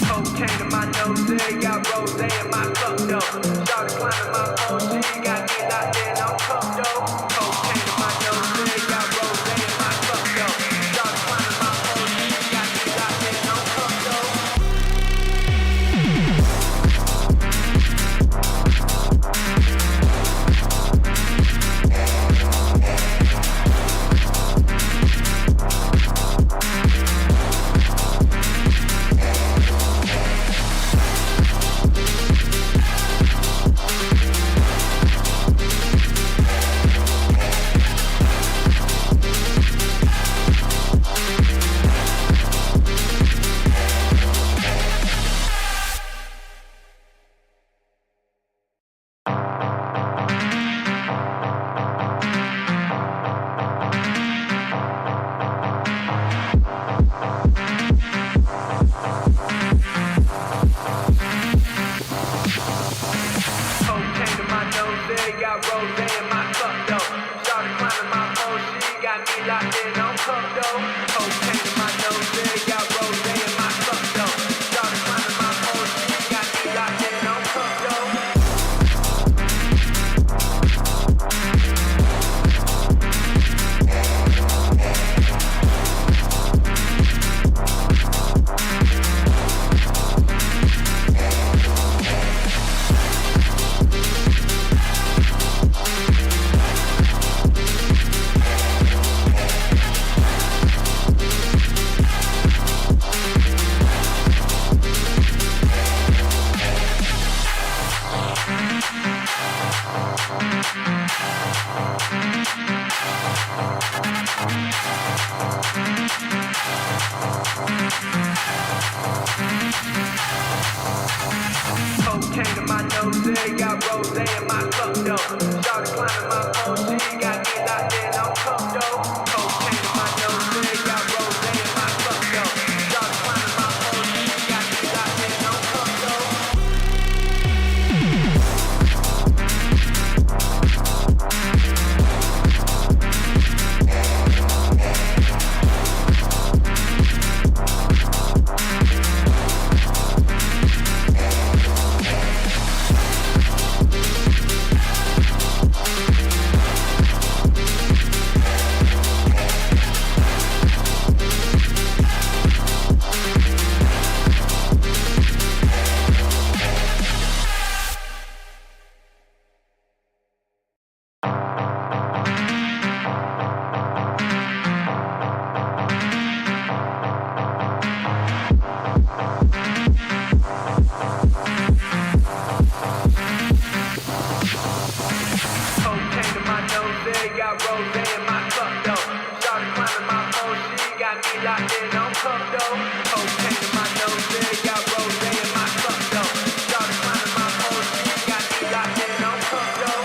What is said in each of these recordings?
Cocaine in my nose, got rose in my cup though. Started climbing my phone, she got me locked in on cup though. Cocaine in my nose, got rose in my cup though. Started climbing my phone, she got me locked in on cup though. Cocaine in my nose, got rose in my cup though. Started climbing my phone, she got me locked in on cup though. Cocaine in my nose, got rose in my cup though. Started climbing my phone, she got me locked in on cup though. Got rose in my cup though. Started climbing my phone, she got me locked in on cup though. Cocaine in my nose, got rose in my cup though. Started climbing my phone, she got me locked in on cup though.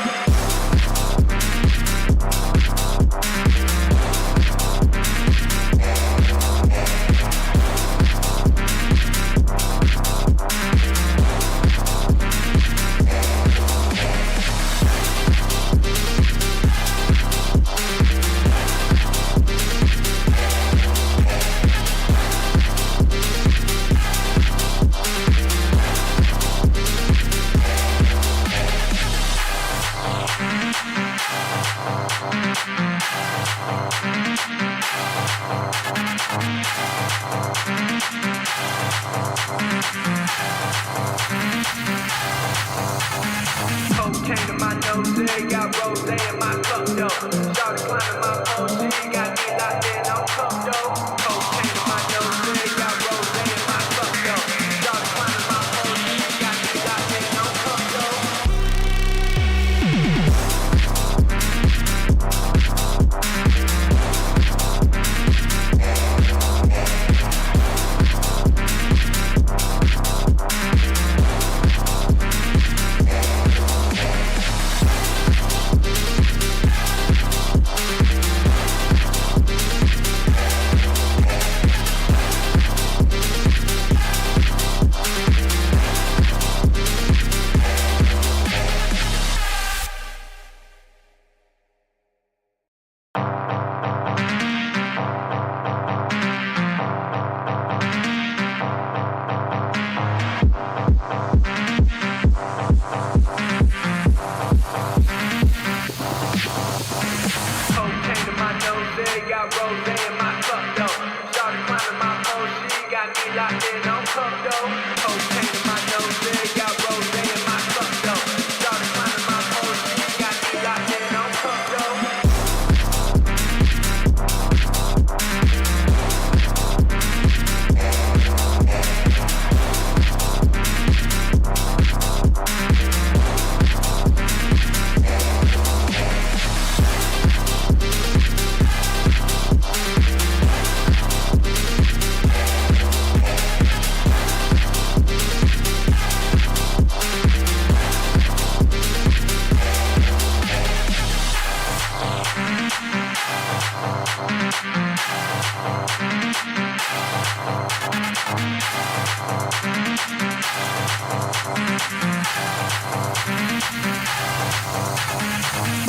Cocaine in my nose, got rose in my cup though. Started climbing my phone, she got me locked in on cup though. Cocaine in my nose, got rose in my cup though. Started climbing my phone, she got me locked in on cup though. got rose in my cup though. Started climbing my phone, she got me locked in on cup though. Cocaine in my nose, got rose in my cup though. Started climbing my phone, she got me locked in on cup though.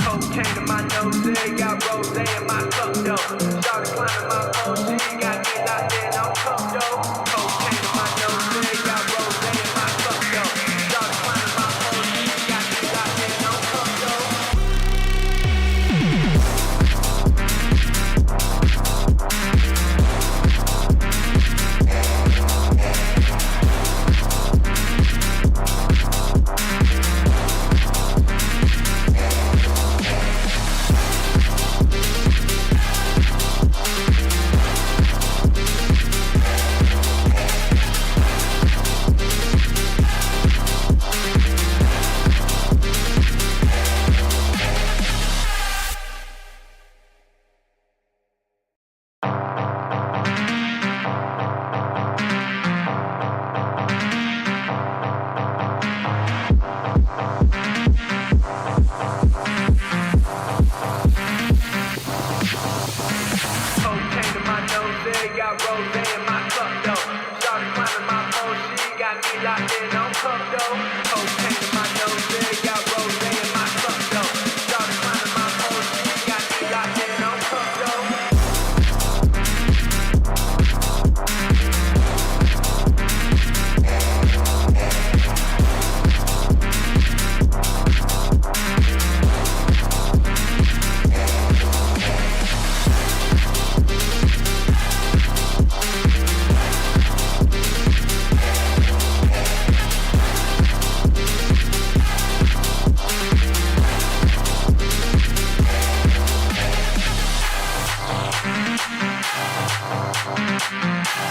Cocaine in my nose, got rose in my cup though. Started climbing my phone, she got me locked in on cup though. Cocaine in my nose, got rose in my cup though. Started climbing my phone, she got me locked in on cup though. Cocaine in my nose, got rose in my cup though. Started climbing my phone, she got me locked in on cup though. Cocaine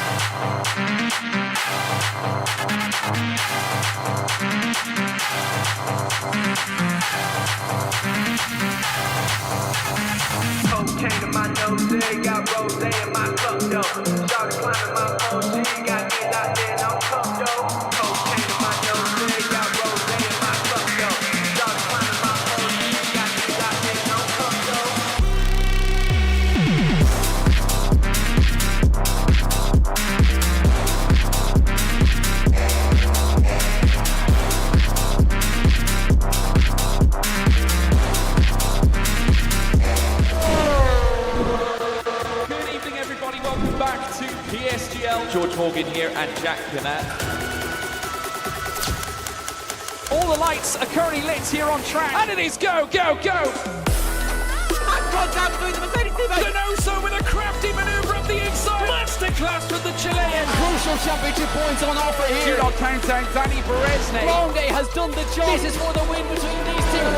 in my nose, got rose in my cup though. Started climbing my phone, she got me locked in on cup though. Cocaine in my nose, got rose in my cup though. Started climbing my phone, she got me locked in on cup though. Cocaine in my nose, got rose in my cup though. Started climbing my phone, she got me locked in on cup though. Back to PSGL. George Morgan here and Jack Gannett. All the lights are currently lit here on track. And it is go, go, go! And contact through the Mercedes teammate. Donoso with a crafty maneuver up the inside. Masterclass with the Chilean. Crucial championship points on offer here. Do not count out Danny Berezne. Longe has done the job. This is for the win between these two.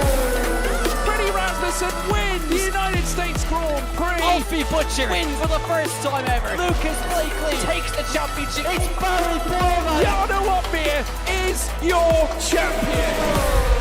Freddie Rasmussen wins the United States Grand Prix. Alfie Butcher wins for the first time ever. Lucas Blakely takes the championship. It's Barry Boyman. Jarno Opmeer is your champion.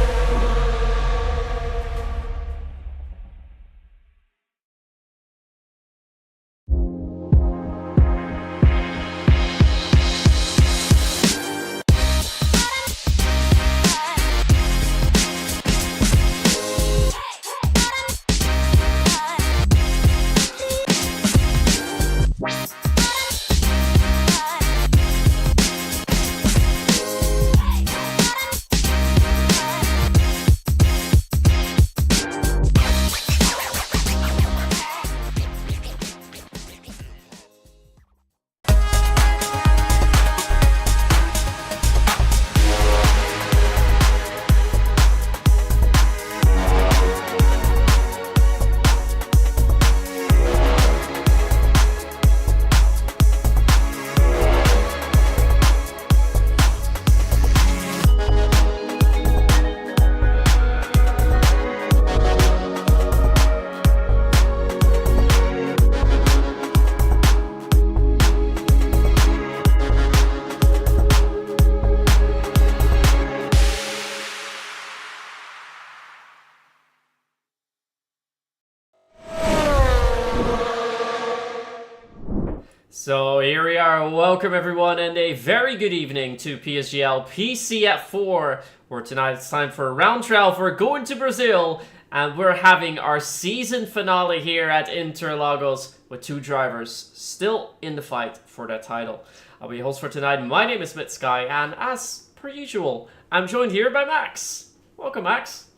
So here we are, welcome everyone and a very good evening to PSGL PCF4, where tonight it's time for a round 12. We're going to Brazil and we're having our season finale here at Interlagos with two drivers still in the fight for that title. I'll be your host for tonight. My name is Sky, and as per usual, I'm joined here by Max. Welcome, Max.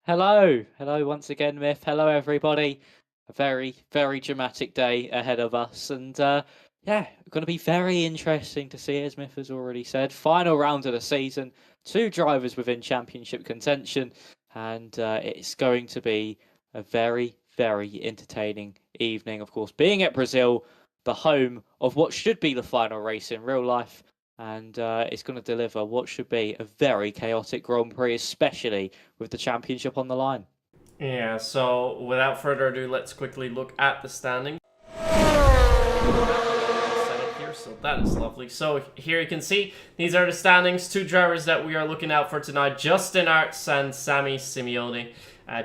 Hello once again, Myth. Hello, everybody. A very, very dramatic day ahead of us, and yeah, going to be very interesting to see, as Myth has already said. Final round of the season, two drivers within championship contention, and it's going to be a very, very entertaining evening. Of course, being at Brazil, the home of what should be the final race in real life. And it's going to deliver what should be a very chaotic Grand Prix, especially with the championship on the line. Yeah, so without further ado, let's quickly look at the standings. So that is lovely. So here you can see, these are the standings. Two drivers that we are looking out for tonight, Justin Arts and Sammy Simeone.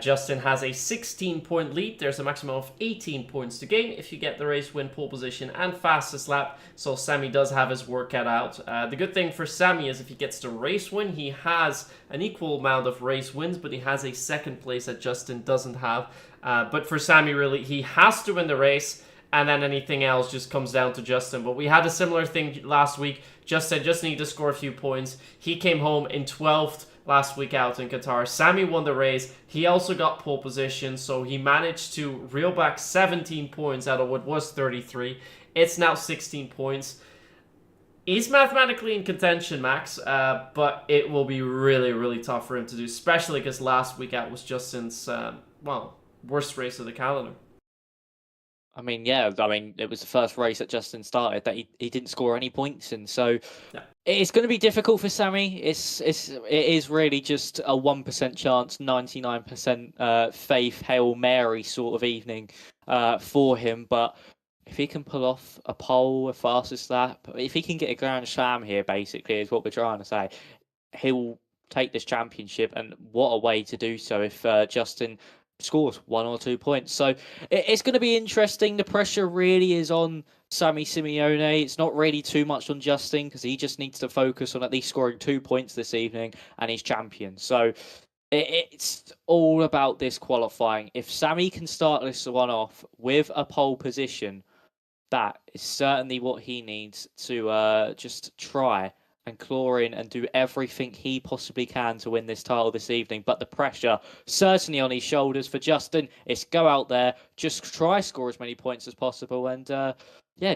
Justin has a 16-point lead. There's a maximum of 18 points to gain if you get the race win, pole position, and fastest lap. So Sammy does have his work cut out. The good thing for Sammy is if he gets the race win, he has an equal amount of race wins, but he has a second place that Justin doesn't have. But for Sammy, really, he has to win the race, and then anything else just comes down to Justin. But we had a similar thing last week. Justin just needed to score a few points. He came home in 12th last week out in Qatar. Sammy won the race. He also got pole position, so he managed to reel back 17 points out of what was 33. It's now 16 points. He's mathematically in contention, Max, but it will be really, really tough for him to do, especially because last week out was Justin's, worst race of the calendar. I mean, it was the first race that Justin started that he didn't score any points in, so yeah. It's going to be difficult for Sammy. It is really just a 1% chance, 99% faith, Hail Mary sort of evening for him, but if he can pull off a pole, a fastest lap, if he can get a Grand Slam here, basically, is what we're trying to say, he'll take this championship, and what a way to do so if Justin scores 1 or 2 points. So it's going to be interesting. The pressure really is on Sammy Simeone. It's not really too much on Justin because he just needs to focus on at least scoring 2 points this evening and he's champion. So it's all about this qualifying. If Sammy can start this one off with a pole position, that is certainly what he needs to just try and claw in and do everything he possibly can to win this title this evening. But the pressure certainly on his shoulders for Justin. It's go out there, just try score as many points as possible, and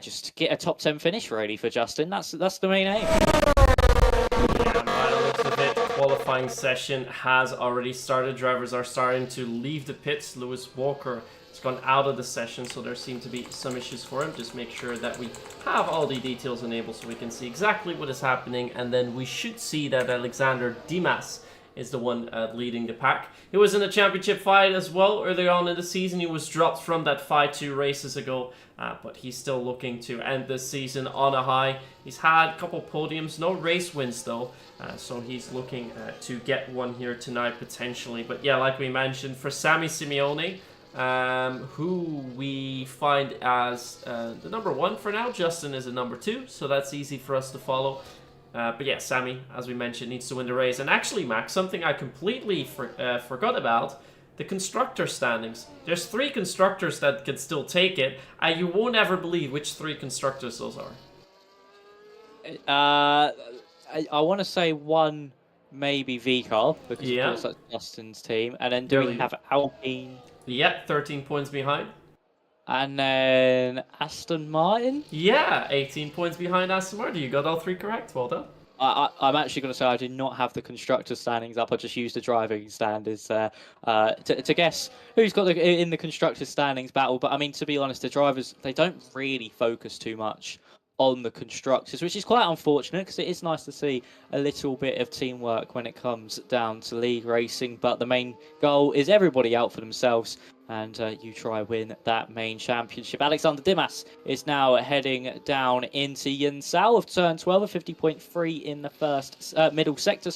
just get a top 10 finish really for Justin. That's the main aim. Yeah, by the looks of it, qualifying session has already started. Drivers are starting to leave the pits. Lewis Walker has gone out of the session, so there seem to be some issues for him. Just make sure that we have all the details enabled so we can see exactly what is happening, and then we should see that Alexander Dimas is the one leading the pack. He was in the championship fight as well earlier on in the season. He was dropped from that fight 2 races ago, but he's still looking to end this season on a high. He's had a couple podiums, no race wins though, so he's looking to get one here tonight potentially. But yeah, like we mentioned, for Sammy Simeone, who we find as the number 1 for now. Justin is a number 2, so that's easy for us to follow. But yeah, Sammy, as we mentioned, needs to win the race. And actually, Max, something I completely forgot about, the constructor standings. There's 3 constructors that can still take it, and you won't ever believe which 3 constructors those are. I want to say one, maybe VCAR, because of course that's Justin's team. And then do we have Alpine? Yeah, 13 points behind. And then Aston Martin? Yeah, 18 points behind Aston Martin. You got all 3 correct. Well done. I'm actually going to say I did not have the constructor standings up. I just used the driving standards to guess who's got in the constructor standings battle. But I mean, to be honest, the drivers, they don't really focus too much on the constructors, which is quite unfortunate because it is nice to see a little bit of teamwork when it comes down to league racing. But the main goal is everybody out for themselves, and you try win that main championship. Alexander Dimas is now heading down into Yunsao of turn 12, a 50.3 in the first middle sector,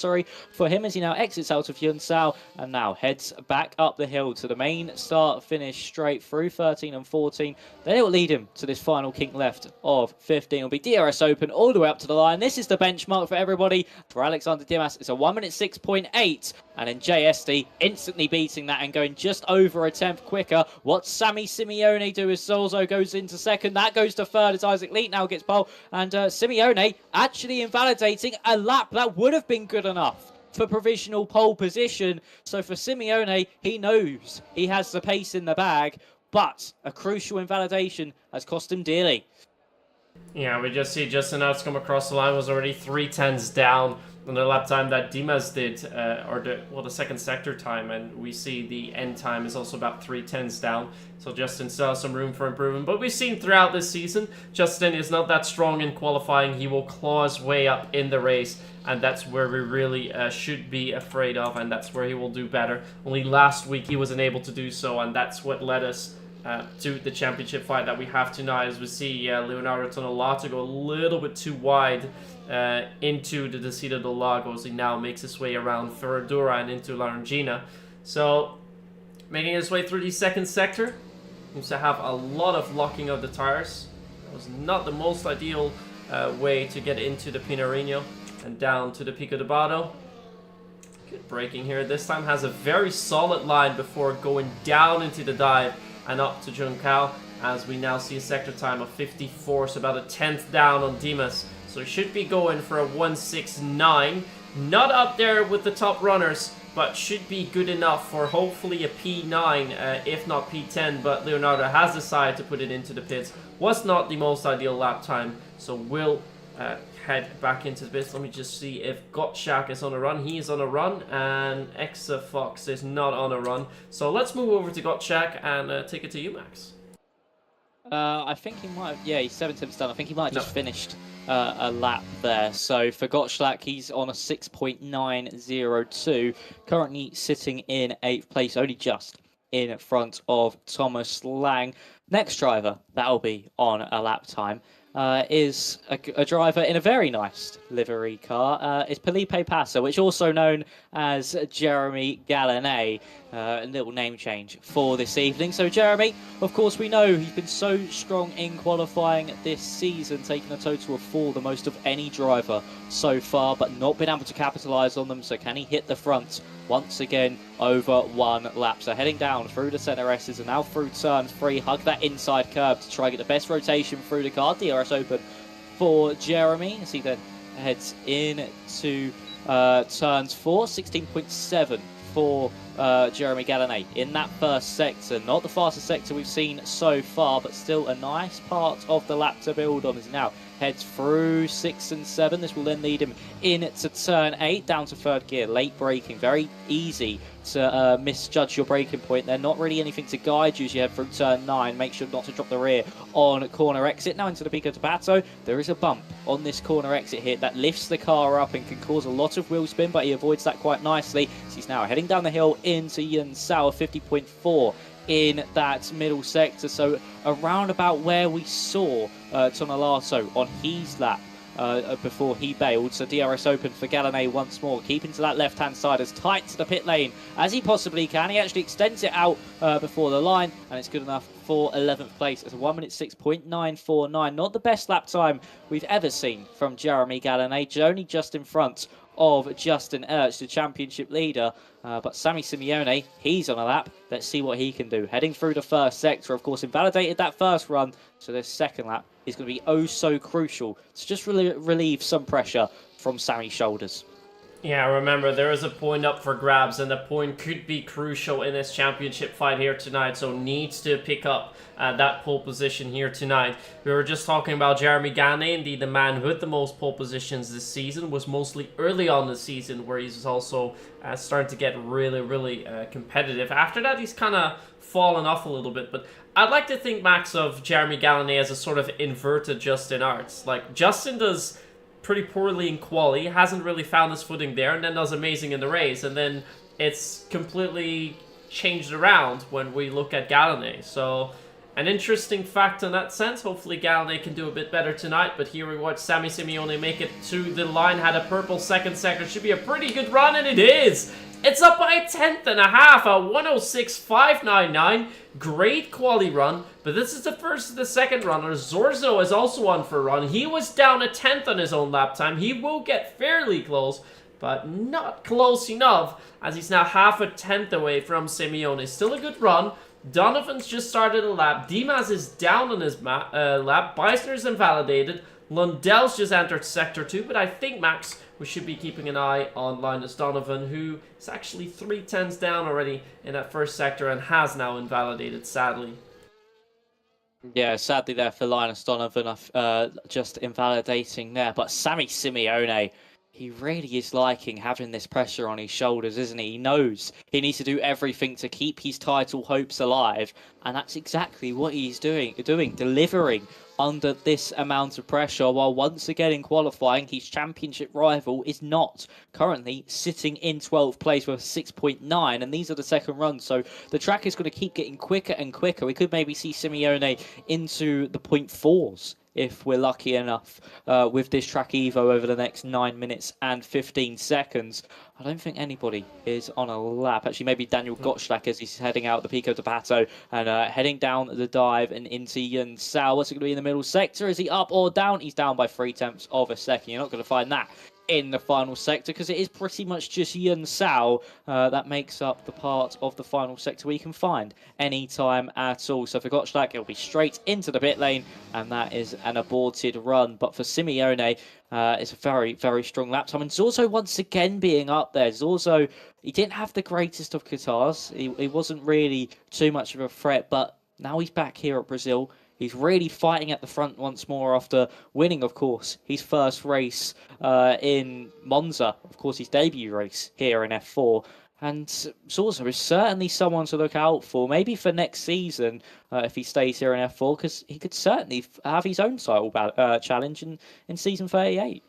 for him, as he now exits out of Yunsao and now heads back up the hill to the main start finish straight through 13 and 14. Then it will lead him to this final kink left of 15. It'll be DRS Open all the way up to the line. This is the benchmark for everybody. For Alexander Dimas, it's a 1 minute 6.8, and then JSD instantly beating that and going just over a tenth quicker. What's Sammy Simeone do as Solzo goes into second? That goes to third as Isaac Leet now gets pole, and Simeone actually invalidating a lap that would have been good enough for provisional pole position. So for Simeone, he knows he has the pace in the bag, but a crucial invalidation has cost him dearly. Yeah, we just see Justin Outs come across the line, was already 3/10s down on the lap time that Dimas did, the second sector time, and we see the end time is also about 3/10s down. So Justin still has some room for improvement. But we've seen throughout this season, Justin is not that strong in qualifying. He will claw his way up in the race, and that's where we really should be afraid of, and that's where he will do better. Only last week he wasn't able to do so, and that's what led us to the championship fight that we have tonight, as we see Leonardo Tonelato go a little bit too wide into the Descida do Lago, as he now makes his way around Ferradura and into Laranjina. So, making his way through the second sector, seems to have a lot of locking of the tires. That was not the most ideal way to get into the Pinarino and down to the Pico de Bado. Good braking here. This time has a very solid line before going down into the dive and up to Junkao, as we now see a sector time of 54, so about a 10th down on Dimas. So he should be going for a 169. Not up there with the top runners, but should be good enough for hopefully a P9, if not P10. But Leonardo has decided to put it into the pits. Was not the most ideal lap time, so will head back into the pits. Let me just see if Gottschalk is on a run. He is on a run, and Exa Fox is not on a run. So let's move over to Gottschalk and take it to you, Max. I think he might have, he's 7 times done. I think he might have just finished a lap there. So for Gottschalk, he's on a 6.902, currently sitting in 8th place, only just in front of Thomas Lang. Next driver that'll be on a lap time is a driver in a very nice livery car, is Felipe Passa, which also known as Jeremy Galanet. A little name change for this evening. So Jeremy, of course, we know he's been so strong in qualifying this season, taking a total of 4, the most of any driver so far, but not been able to capitalise on them. So can he hit the front once again over 1 lap? So heading down through the centre S's and now through turn 3, hug that inside curb to try and get the best rotation through the car. DRS Open for Jeremy as he then heads into turns 4, 16.7 for Jeremy Galanet in that first sector. Not the fastest sector we've seen so far, but still a nice part of the lap to build on. As he now heads through 6 and 7. This will then lead him into turn 8, down to 3rd gear. Late braking, very easy to misjudge your braking point. They're not really anything to guide you as you head through turn 9. Make sure not to drop the rear on corner exit. Now into the Pico de Pato. There is a bump on this corner exit here that lifts the car up and can cause a lot of wheel spin, but he avoids that quite nicely. So he's now heading down the hill into Yunsao, 50.4 in that middle sector. So around about where we saw Tonelato on his lap before he bailed. So DRS Open for Galanet once more, keeping to that left-hand side as tight to the pit lane as he possibly can. He actually extends it out before the line, and it's good enough for 11th place. It's a 1 minute 6.949. Not the best lap time we've ever seen from Jeremy Galanet, only just in front of Justin Ertz, the championship leader. But Sammy Simeone, he's on a lap. Let's see what he can do. Heading through the first sector, of course, invalidated that first run. So this second lap is going to be oh so crucial to just relieve some pressure from Sammy's shoulders. Yeah, remember, there is a point up for grabs, and the point could be crucial in this championship fight here tonight, so needs to pick up that pole position here tonight. We were just talking about Jeremy Gane, indeed the man with the most pole positions this season, was mostly early on the season, where he's also starting to get really competitive. After that, he's kind of fallen off a little bit, but I'd like to think, Max, of Jeremy Gane as a sort of inverted Justin Arts. Like, Justin does pretty poorly in quali, hasn't really found his footing there, and then does amazing in the race, and then it's completely changed around when we look at Galenay. So an interesting fact in that sense. Hopefully Galenay can do a bit better tonight, but here we watch Sammy Simeone make it to the line, had a purple second sector. Should be a pretty good run, and it is! It's up by a tenth and a half, a 106.599. Great quality run, but this is the first of the second runner. Zorzo is also on for a run. He was down a tenth on his own lap time. He will get fairly close, but not close enough, as he's now half a tenth away from Simeone. Still a good run. Donovan's just started a lap. Dimas is down on his lap. Beisner's invalidated. Lundell's just entered Sector 2, but I think, Max, we should be keeping an eye on Linus Donovan, who is actually 3 tenths down already in that first sector and has now invalidated, sadly. Yeah, sadly there for Linus Donovan, just invalidating there. But Sammy Simeone, he really is liking having this pressure on his shoulders, isn't he? He knows he needs to do everything to keep his title hopes alive, and that's exactly what he's doing, delivering under this amount of pressure, while once again in qualifying, his championship rival is not currently sitting in 12th place with 6.9, and these are the second runs, so the track is going to keep getting quicker and quicker. We could maybe see Simeone into the 0.4s if we're lucky enough with this track Evo over the next 9 minutes and 15 seconds. I don't think anybody is on a lap. Actually, maybe Daniel Gottschalk as he's heading out the Pico de Pato and heading down the dive and into Yun Sao. What's it going to be in the middle sector? Is he up or down? He's down by 3 tenths of a second. You're not going to find that in the final sector because it is pretty much just Yun Sao that makes up the part of the final sector we can find any time at all. So for Gottschalk, it'll be straight into the pit lane, and that is an aborted run. But for Simeone, it's a very, very strong lap time. And Zorzo once again being up there. Zorzo, he didn't have the greatest of guitars. He wasn't really too much of a threat, but now he's back here at Brazil. He's really fighting at the front once more after winning, of course, his first race in Monza, of course, his debut race here in F4. And Zorzo is certainly someone to look out for, maybe for next season if he stays here in F4, because he could certainly have his own title challenge in season 38.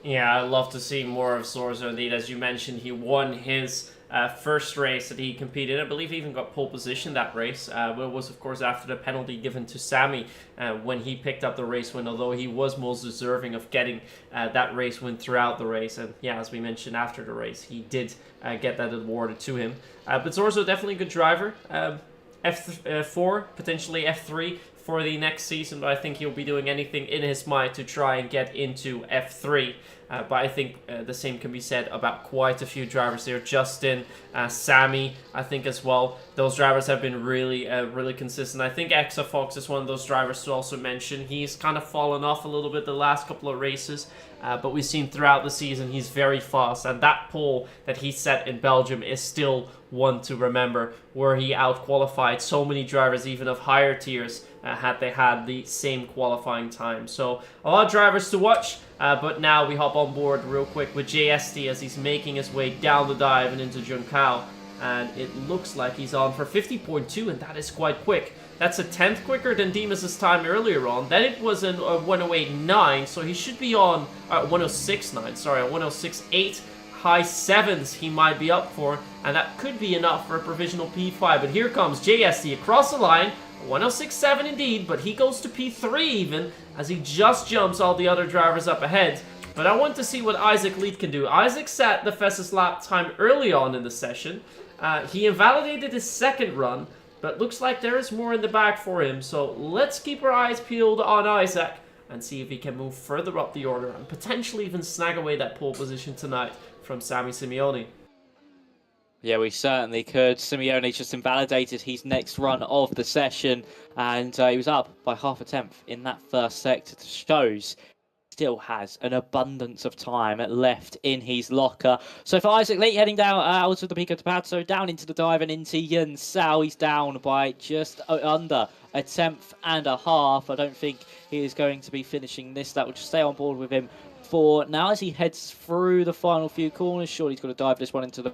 Yeah, I'd love to see more of Zorzo. Indeed, as you mentioned, he won his first race that he competed in. I believe he even got pole position that race. But it was, of course, after the penalty given to Sammy when he picked up the race win, although he was most deserving of getting that race win throughout the race. And yeah, as we mentioned after the race, he did get that awarded to him. But Zorzo, definitely a good driver. F4, potentially F3 for the next season, but I think he'll be doing anything in his mind to try and get into F3. But I think the same can be said about quite a few drivers there. Justin, Sammy, I think as well. Those drivers have been really, really consistent. I think Exafox is one of those drivers to also mention. He's kind of fallen off a little bit the last couple of races, but we've seen throughout the season he's very fast. And that pole that he set in Belgium is still one to remember, where he out-qualified so many drivers, even of higher tiers, had they had the same qualifying time. So a lot of drivers to watch, but now we hop on board real quick with JST as he's making his way down the dive and into Junkao, and it looks like he's on for 50.2, and that is quite quick. That's a tenth quicker than Dimas' time earlier on. Then it was in 108.9, so he should be on 106.9, sorry, 106.8. High 7s he might be up for, and that could be enough for a provisional P5. But here comes JST across the line, 106.7 indeed, but he goes to P3 even, as he just jumps all the other drivers up ahead. But I want to see what Isaac Lead can do. Isaac set the fastest lap time early on in the session. He invalidated his second run, but looks like there is more in the bag for him. So let's keep our eyes peeled on Isaac and see if he can move further up the order and potentially even snag away that pole position tonight from Sammy Simeone. Yeah, we certainly could. Simeone just invalidated his next run of the session, and he was up by half a tenth in that first sector. It shows still has an abundance of time left in his locker. So for Isaac Lee, heading down out of the Pico de Pato, down into the dive and into Yun Sao, he's down by just under a tenth and a half. I don't think he is going to be finishing this. That will just stay on board with him for now as he heads through the final few corners. Surely he's got to dive this one into the...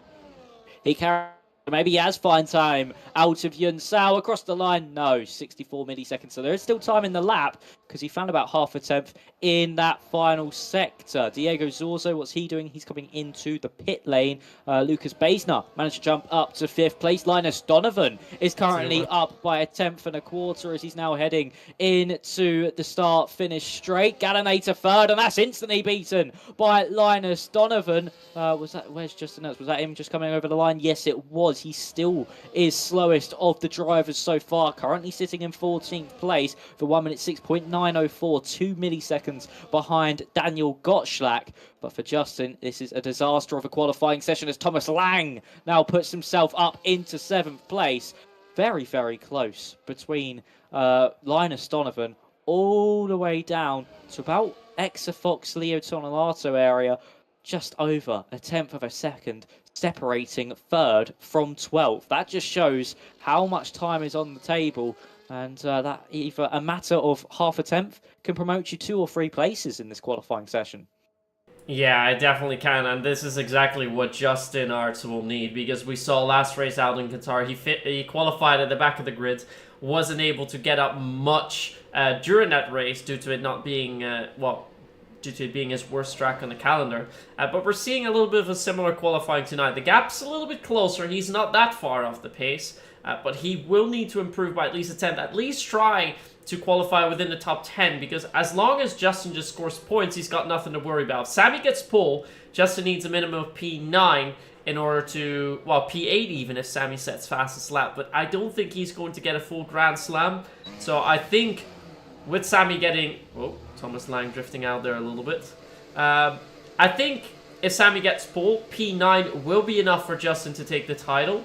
He carries Maybe he has fine time out of Yun Sao across the line. No, 64 milliseconds. So there is still time in the lap because he found about half a tenth in that final sector. Diego Zorzo, what's he doing? He's coming into the pit lane. Lucas Baisner managed to jump up to 5th place. Linus Donovan is currently up by a tenth and a quarter as he's now heading into the start-finish straight. Galinator 3rd, and that's instantly beaten by Linus Donovan. Where's Justin Ernst? Was that him just coming over the line? Yes, it was. He still is slowest of the drivers so far, currently sitting in 14th place for 1 minute 6.904, 2 milliseconds behind Daniel Gottschalk. But for Justin, this is a disaster of a qualifying session as Thomas Lang now puts himself up into 7th place. Very, very close between Linus Donovan all the way down to about Exafox Leo Tonelato area, just over a tenth of a second, separating 3rd from 12th. That just shows how much time is on the table, and that either a matter of half a tenth can promote you 2 or 3 places in this qualifying session. Yeah, I definitely can, and this is exactly what Justin Arts will need, because we saw last race out in Qatar, he qualified at the back of the grid, wasn't able to get up much during that race due to it not being, due to it being his worst track on the calendar. But we're seeing a little bit of a similar qualifying tonight. The gap's a little bit closer. He's not that far off the pace, but he will need to improve by at least a tenth. At least try to qualify within the top 10, because as long as Justin just scores points, he's got nothing to worry about. If Sammy gets pole, Justin needs a minimum of P9 in order to, well, P8 even if Sammy sets fastest lap. But I don't think he's going to get a full Grand Slam. So I think with Sammy getting... Oh, Thomas Lang drifting out there a little bit. I think if Sammy gets pole, P9 will be enough for Justin to take the title.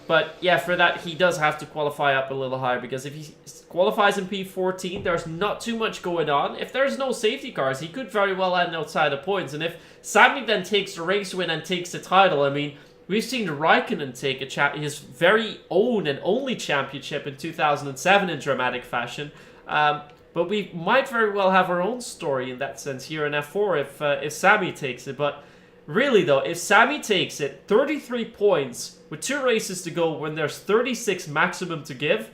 But yeah, for that, he does have to qualify up a little higher, because if he qualifies in P14, there's not too much going on. If there's no safety cars, he could very well end outside the points. And if Sammy then takes the race win and takes the title, I mean, we've seen Raikkonen take his very own and only championship in 2007 in dramatic fashion. But we might very well have our own story in that sense here in F4 if Sammy takes it. But really though, if Sammy takes it, 33 points with 2 races to go when there's 36 maximum to give,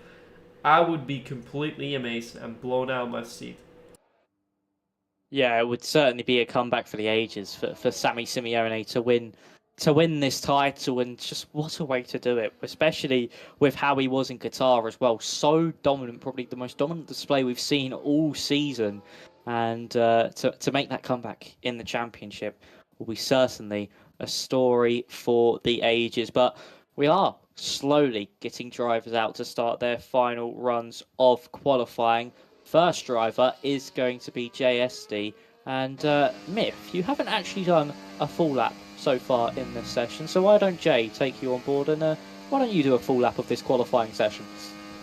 I would be completely amazed and blown out of my seat. Yeah, it would certainly be a comeback for the ages for Sammy Simeone to win this title, and just what a way to do it, especially with how he was in Qatar as well. So dominant, probably the most dominant display we've seen all season, and to make that comeback in the championship will be certainly a story for the ages. But we are slowly getting drivers out to start their final runs of qualifying. First driver is going to be JSD, and Myth, you haven't actually done a full lap so far in this session, so why don't Jay take you on board, and why don't you do a full lap of this qualifying session?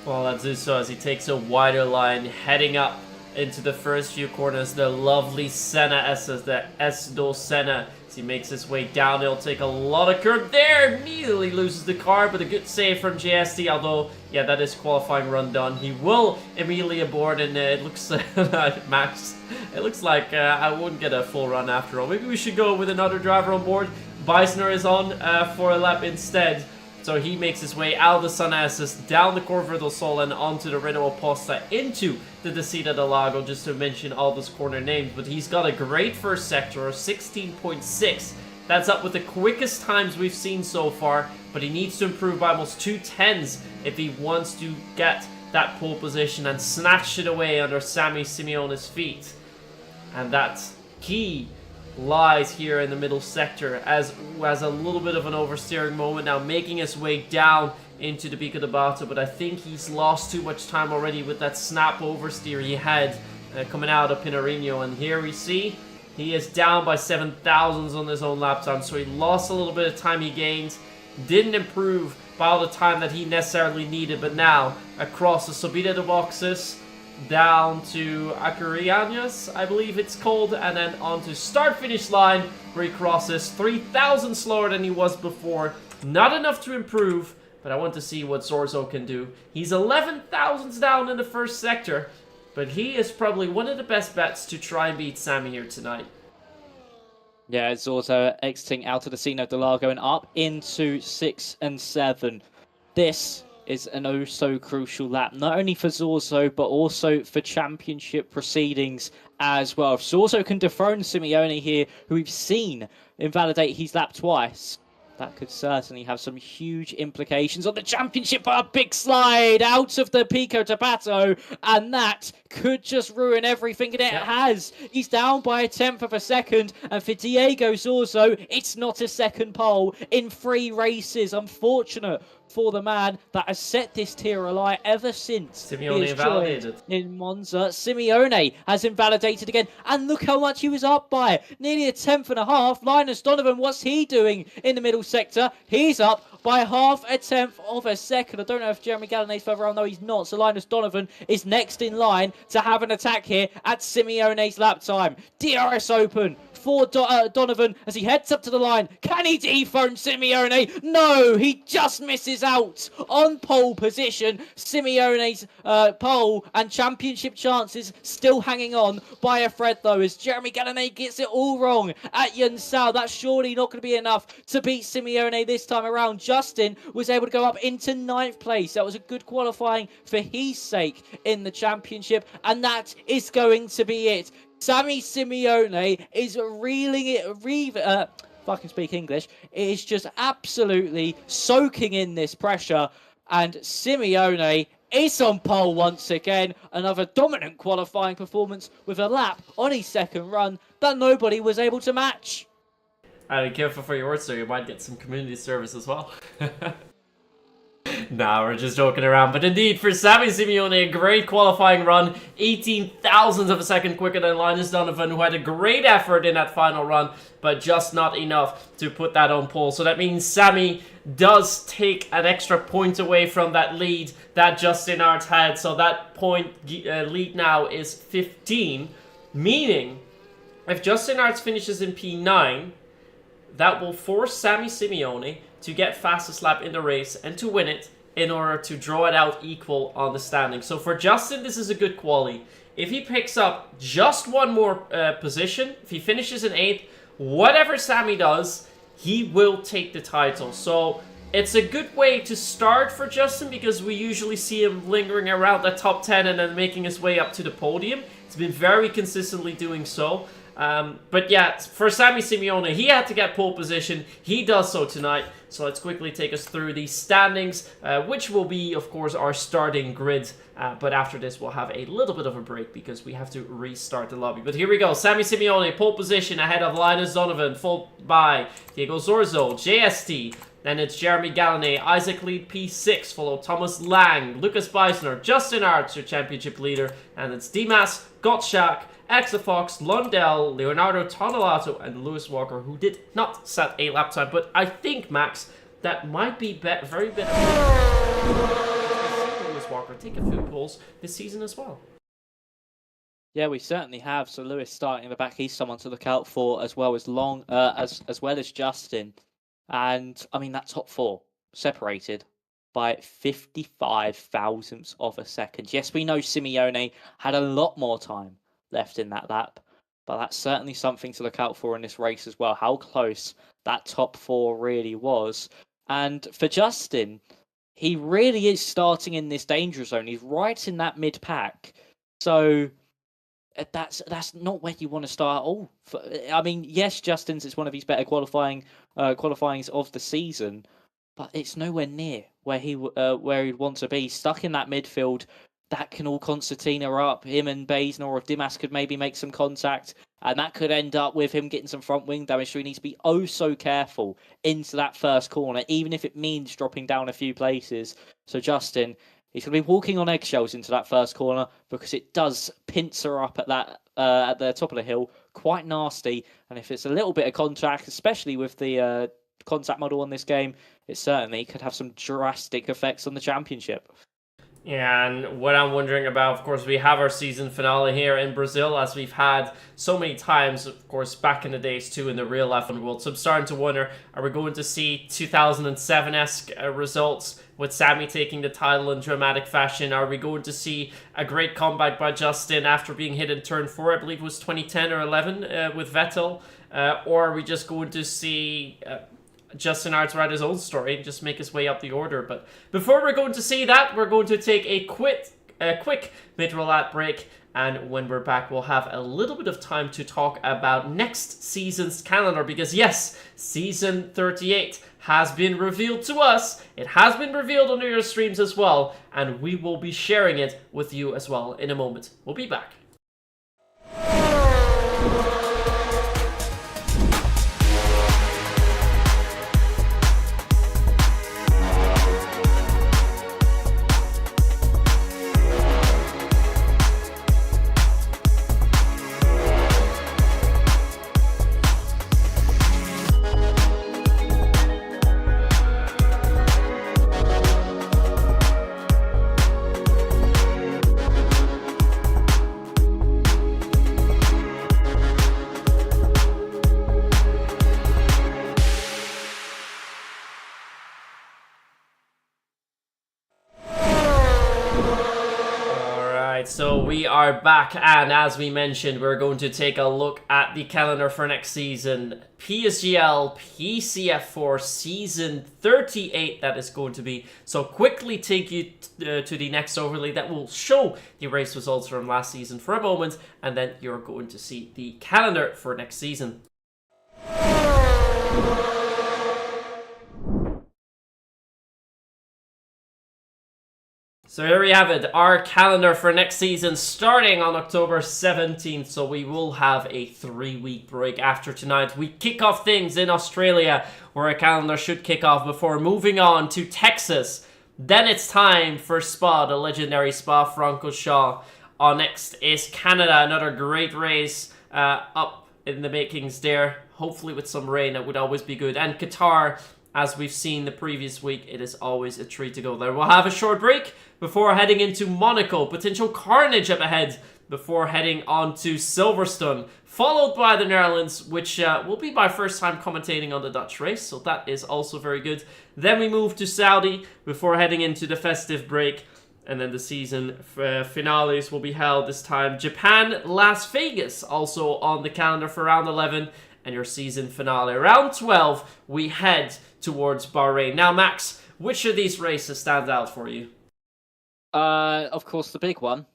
Well, let's do so as he takes a wider line, heading up into the first few corners. The lovely Senna S's, the S-Do Senna, as he makes his way down. He'll take a lot of curb there, immediately loses the car, but a good save from JSD, although, yeah, that is qualifying run done. He will immediately aboard, and it looks like Max, it looks like I wouldn't get a full run after all. Maybe we should go with another driver on board. Beisner is on for a lap instead. So he makes his way out of the Sun Asses, down the Corvo del Sol, and onto the Renault Aposta, into the Descida del Lago, just to mention all those corner names. But he's got a great first sector of 16.6. That's up with the quickest times we've seen so far, but he needs to improve by almost 2/10 if he wants to get that pole position and snatch it away under Sammy Simeone's feet. And that key lies here in the middle sector, as a little bit of an oversteering moment now, making his way down into the Pico de Bato, but I think he's lost too much time already with that snap oversteer he had coming out of Pinarino. And here we see he is down by 7 thousandths on his own lap time, so he lost a little bit of time he gained, didn't improve by all the time that he necessarily needed. But now across the Subida de Boxes, down to Acurianas, I believe it's called, and then on to start-finish line, where he crosses 3,000 slower than he was before. Not enough to improve, but I want to see what Zorzo can do. He's 11 thousandths down in the first sector, but he is probably one of the best bets to try and beat Sammy here tonight. Yeah, it's also exiting out of the Casino de La, going up into 6 and 7. This is an oh so crucial lap, not only for Zorzo, but also for championship proceedings as well. If Zorzo can dethrone Simeone here, who we've seen invalidate his lap twice, that could certainly have some huge implications on the championship. But a big slide out of the Pico Tapato, and that could just ruin everything, and it has. He's down by a 1/10 of a second, and for Diego Zorzo, it's not a second pole in 3 races. Unfortunate for the man that has set this tier alight ever since Simeone he has joined invalidated. in Monza. Simeone has invalidated again, and look how much he was up by. Nearly a 1/10 and a half. Linus Donovan, what's he doing in the middle sector? He's up by 1/2 of a second. I don't know if Jeremy Gallinet's further on. No, he's not. So Linus Donovan is next in line to have an attack here at Simeone's lap time. DRS open for Donovan as he heads up to the line. Can he dethrone Simeone? No, he just misses out on pole position. Simeone's pole and championship chances still hanging on by a thread, though, as Jeremy Gallinet gets it all wrong at Yunsao. That's surely not going to be enough to beat Simeone this time around. Justin was able to go up into 9th place. That was a good qualifying for his sake in the championship, and that is going to be it. Sammy Simeone is reeling it, if I can speak English, it is just absolutely soaking in this pressure, and Simeone is on pole once again. Another dominant qualifying performance with a lap on his second run that nobody was able to match. Be careful for your words there, you might get some community service as well. Nah, we're just joking around. But indeed, for Sammy Simeone, a great qualifying run. 18 thousandths of a second quicker than Linus Donovan, who had a great effort in that final run, but just not enough to put that on pole. So that means Sammy does take an extra point away from that lead that Justin Arts had. So that point lead now is 15, meaning if Justin Arts finishes in P9, that will force Sammy Simeone to get fastest lap in the race and to win it in order to draw it out equal on the standing. So for Justin, this is a good quali. If he picks up just one more position, if he finishes in 8th, whatever Sammy does, he will take the title. So it's a good way to start for Justin, because we usually see him lingering around the top 10 and then making his way up to the podium. He's been very consistently doing so. But yeah, for Sammy Simeone, he had to get pole position. He does so tonight. So let's quickly take us through the standings, which will be, of course, our starting grid. But after this, we'll have a little bit of a break because we have to restart the lobby. But here we go. Sammy Simeone, pole position ahead of Linus Donovan, followed by Diego Zorzo, JST. Then it's Jeremy Gallinet, Isaac Lead P6, followed Thomas Lang, Lucas Beisner, Justin Arts, your championship leader. And it's Dimas, Gottschalk, Exafox, Lundell, Leonardo Tonelato, and Lewis Walker, who did not set a lap time. But I think, Max, that might be very beneficial. Lewis Walker take a few poles this season as well. Yeah, we certainly have. So Lewis starting in the back, he's someone to look out for, as well as as well as Justin. And I mean, that top 4 separated by 55 thousandths of a second. Yes, we know Simeone had a lot more time left in that lap, but that's certainly something to look out for in this race as well, how close that top 4 really was. And for Justin, he really is starting in this danger zone. He's right in that mid-pack. So that's not where you want to start at all. I mean, yes, Justin's is one of his better qualifyings of the season, but it's nowhere near where he'd want to be. Stuck in that midfield, that can all concertina up. Him and Beisner or Dimas could maybe make some contact, and that could end up with him getting some front wing damage. So he needs to be oh so careful into that first corner, even if it means dropping down a few places. So Justin, he's going to be walking on eggshells into that first corner, because it does pincer up at that at the top of the hill, quite nasty. And if it's a little bit of contact, especially with the contact model on this game, it certainly could have some drastic effects on the championship. Yeah, and what I'm wondering about, of course, we have our season finale here in Brazil, as we've had so many times, of course, back in the days too, in the real F1 world. So I'm starting to wonder, are we going to see 2007-esque results with Sammy taking the title in dramatic fashion? Are we going to see a great comeback by Justin after being hit in turn 4, I believe it was 2010 or 11, with Vettel? Or are we just going to see Justin Arts write his own story and just make his way up the order? But before we're going to see that, we're going to take a quick mid-roll ad break, and when we're back, we'll have a little bit of time to talk about next season's calendar, because yes, season 38 has been revealed to us. It has been revealed on your streams as well, and we will be sharing it with you as well in a moment. We'll be back. So we are back, and as we mentioned, we're going to take a look at the calendar for next season. PSGL PCF4 season 38, that is going to be. So quickly take you to the next overlay that will show the race results from last season for a moment, and then you're going to see the calendar for next season. So here we have it, our calendar for next season starting on October 17th. So we will have a 3-week break after tonight. We kick off things in Australia, where our calendar should kick off before moving on to Texas. Then it's time for Spa, the legendary Spa-Francorchamps. Next is Canada, another great race up in the makings there. Hopefully with some rain, that would always be good. And Qatar, as we've seen the previous week, it is always a treat to go there. We'll have a short break before heading into Monaco. Potential carnage up ahead before heading on to Silverstone, followed by the Netherlands, which will be my first time commentating on the Dutch race, so that is also very good. Then we move to Saudi before heading into the festive break, and then the season finales will be held this time. Japan, Las Vegas, also on the calendar for round 11, and your season finale. Round 12, we head towards Bahrain. Now, Max, which of these races stands out for you? Of course, the big one,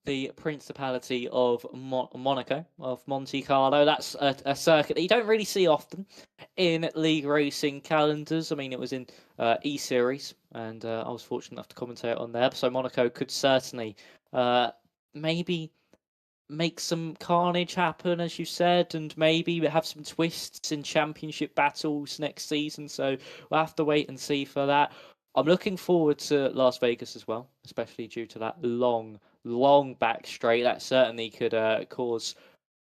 the Principality of Monaco, of Monte Carlo. That's a circuit that you don't really see often in league racing calendars. I mean, it was in E-Series, and I was fortunate enough to commentate on there. So Monaco could certainly maybe make some carnage happen, as you said, and maybe have some twists in championship battles next season. So we'll have to wait and see for that. I'm looking forward to Las Vegas as well, especially due to that long back straight. That certainly could cause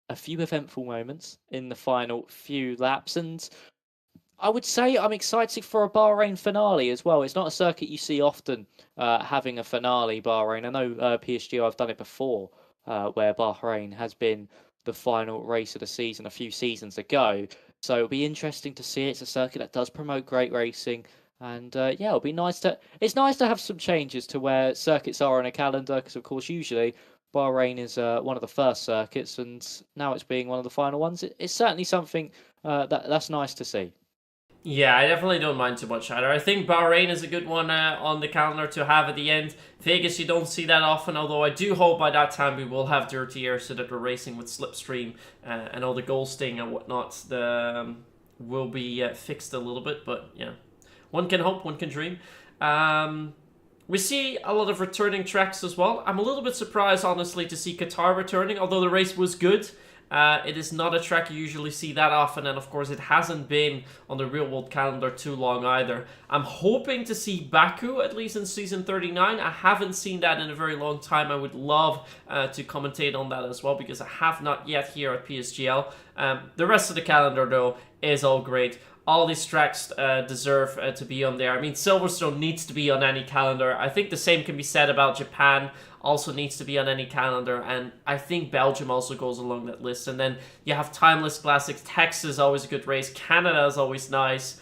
a few eventful moments in the final few laps. And I would say I'm excited for a Bahrain finale as well. It's not a circuit you see often having a finale, Bahrain. I know PSG, I've done it before, where Bahrain has been the final race of the season a few seasons ago. So it'll be interesting to see. It's a circuit that does promote great racing. And yeah, it'll be nice to. It's nice to have some changes to where circuits are on a calendar, because of course usually Bahrain is one of the first circuits, and now it's being one of the final ones. It's certainly something that's nice to see. Yeah, I definitely don't mind too much either. I think Bahrain is a good one on the calendar to have at the end. Vegas, you don't see that often, although I do hope by that time we will have dirty air so that we're racing with slipstream and all the goal sting and whatnot will be fixed a little bit, but yeah. One can hope, one can dream. We see a lot of returning tracks as well. I'm a little bit surprised, honestly, to see Qatar returning, although the race was good. It is not a track you usually see that often, and of course it hasn't been on the real world calendar too long either. I'm hoping to see Baku, at least in season 39. I haven't seen that in a very long time. I would love to commentate on that as well, because I have not yet here at PSGL. The rest of the calendar, though, is all great. all these tracks deserve to be on there. I mean, Silverstone needs to be on any calendar. I think the same can be said about Japan. Also needs to be on any calendar, and I think Belgium also goes along that list. And then you have Timeless Classics. Texas is always a good race. Canada is always nice.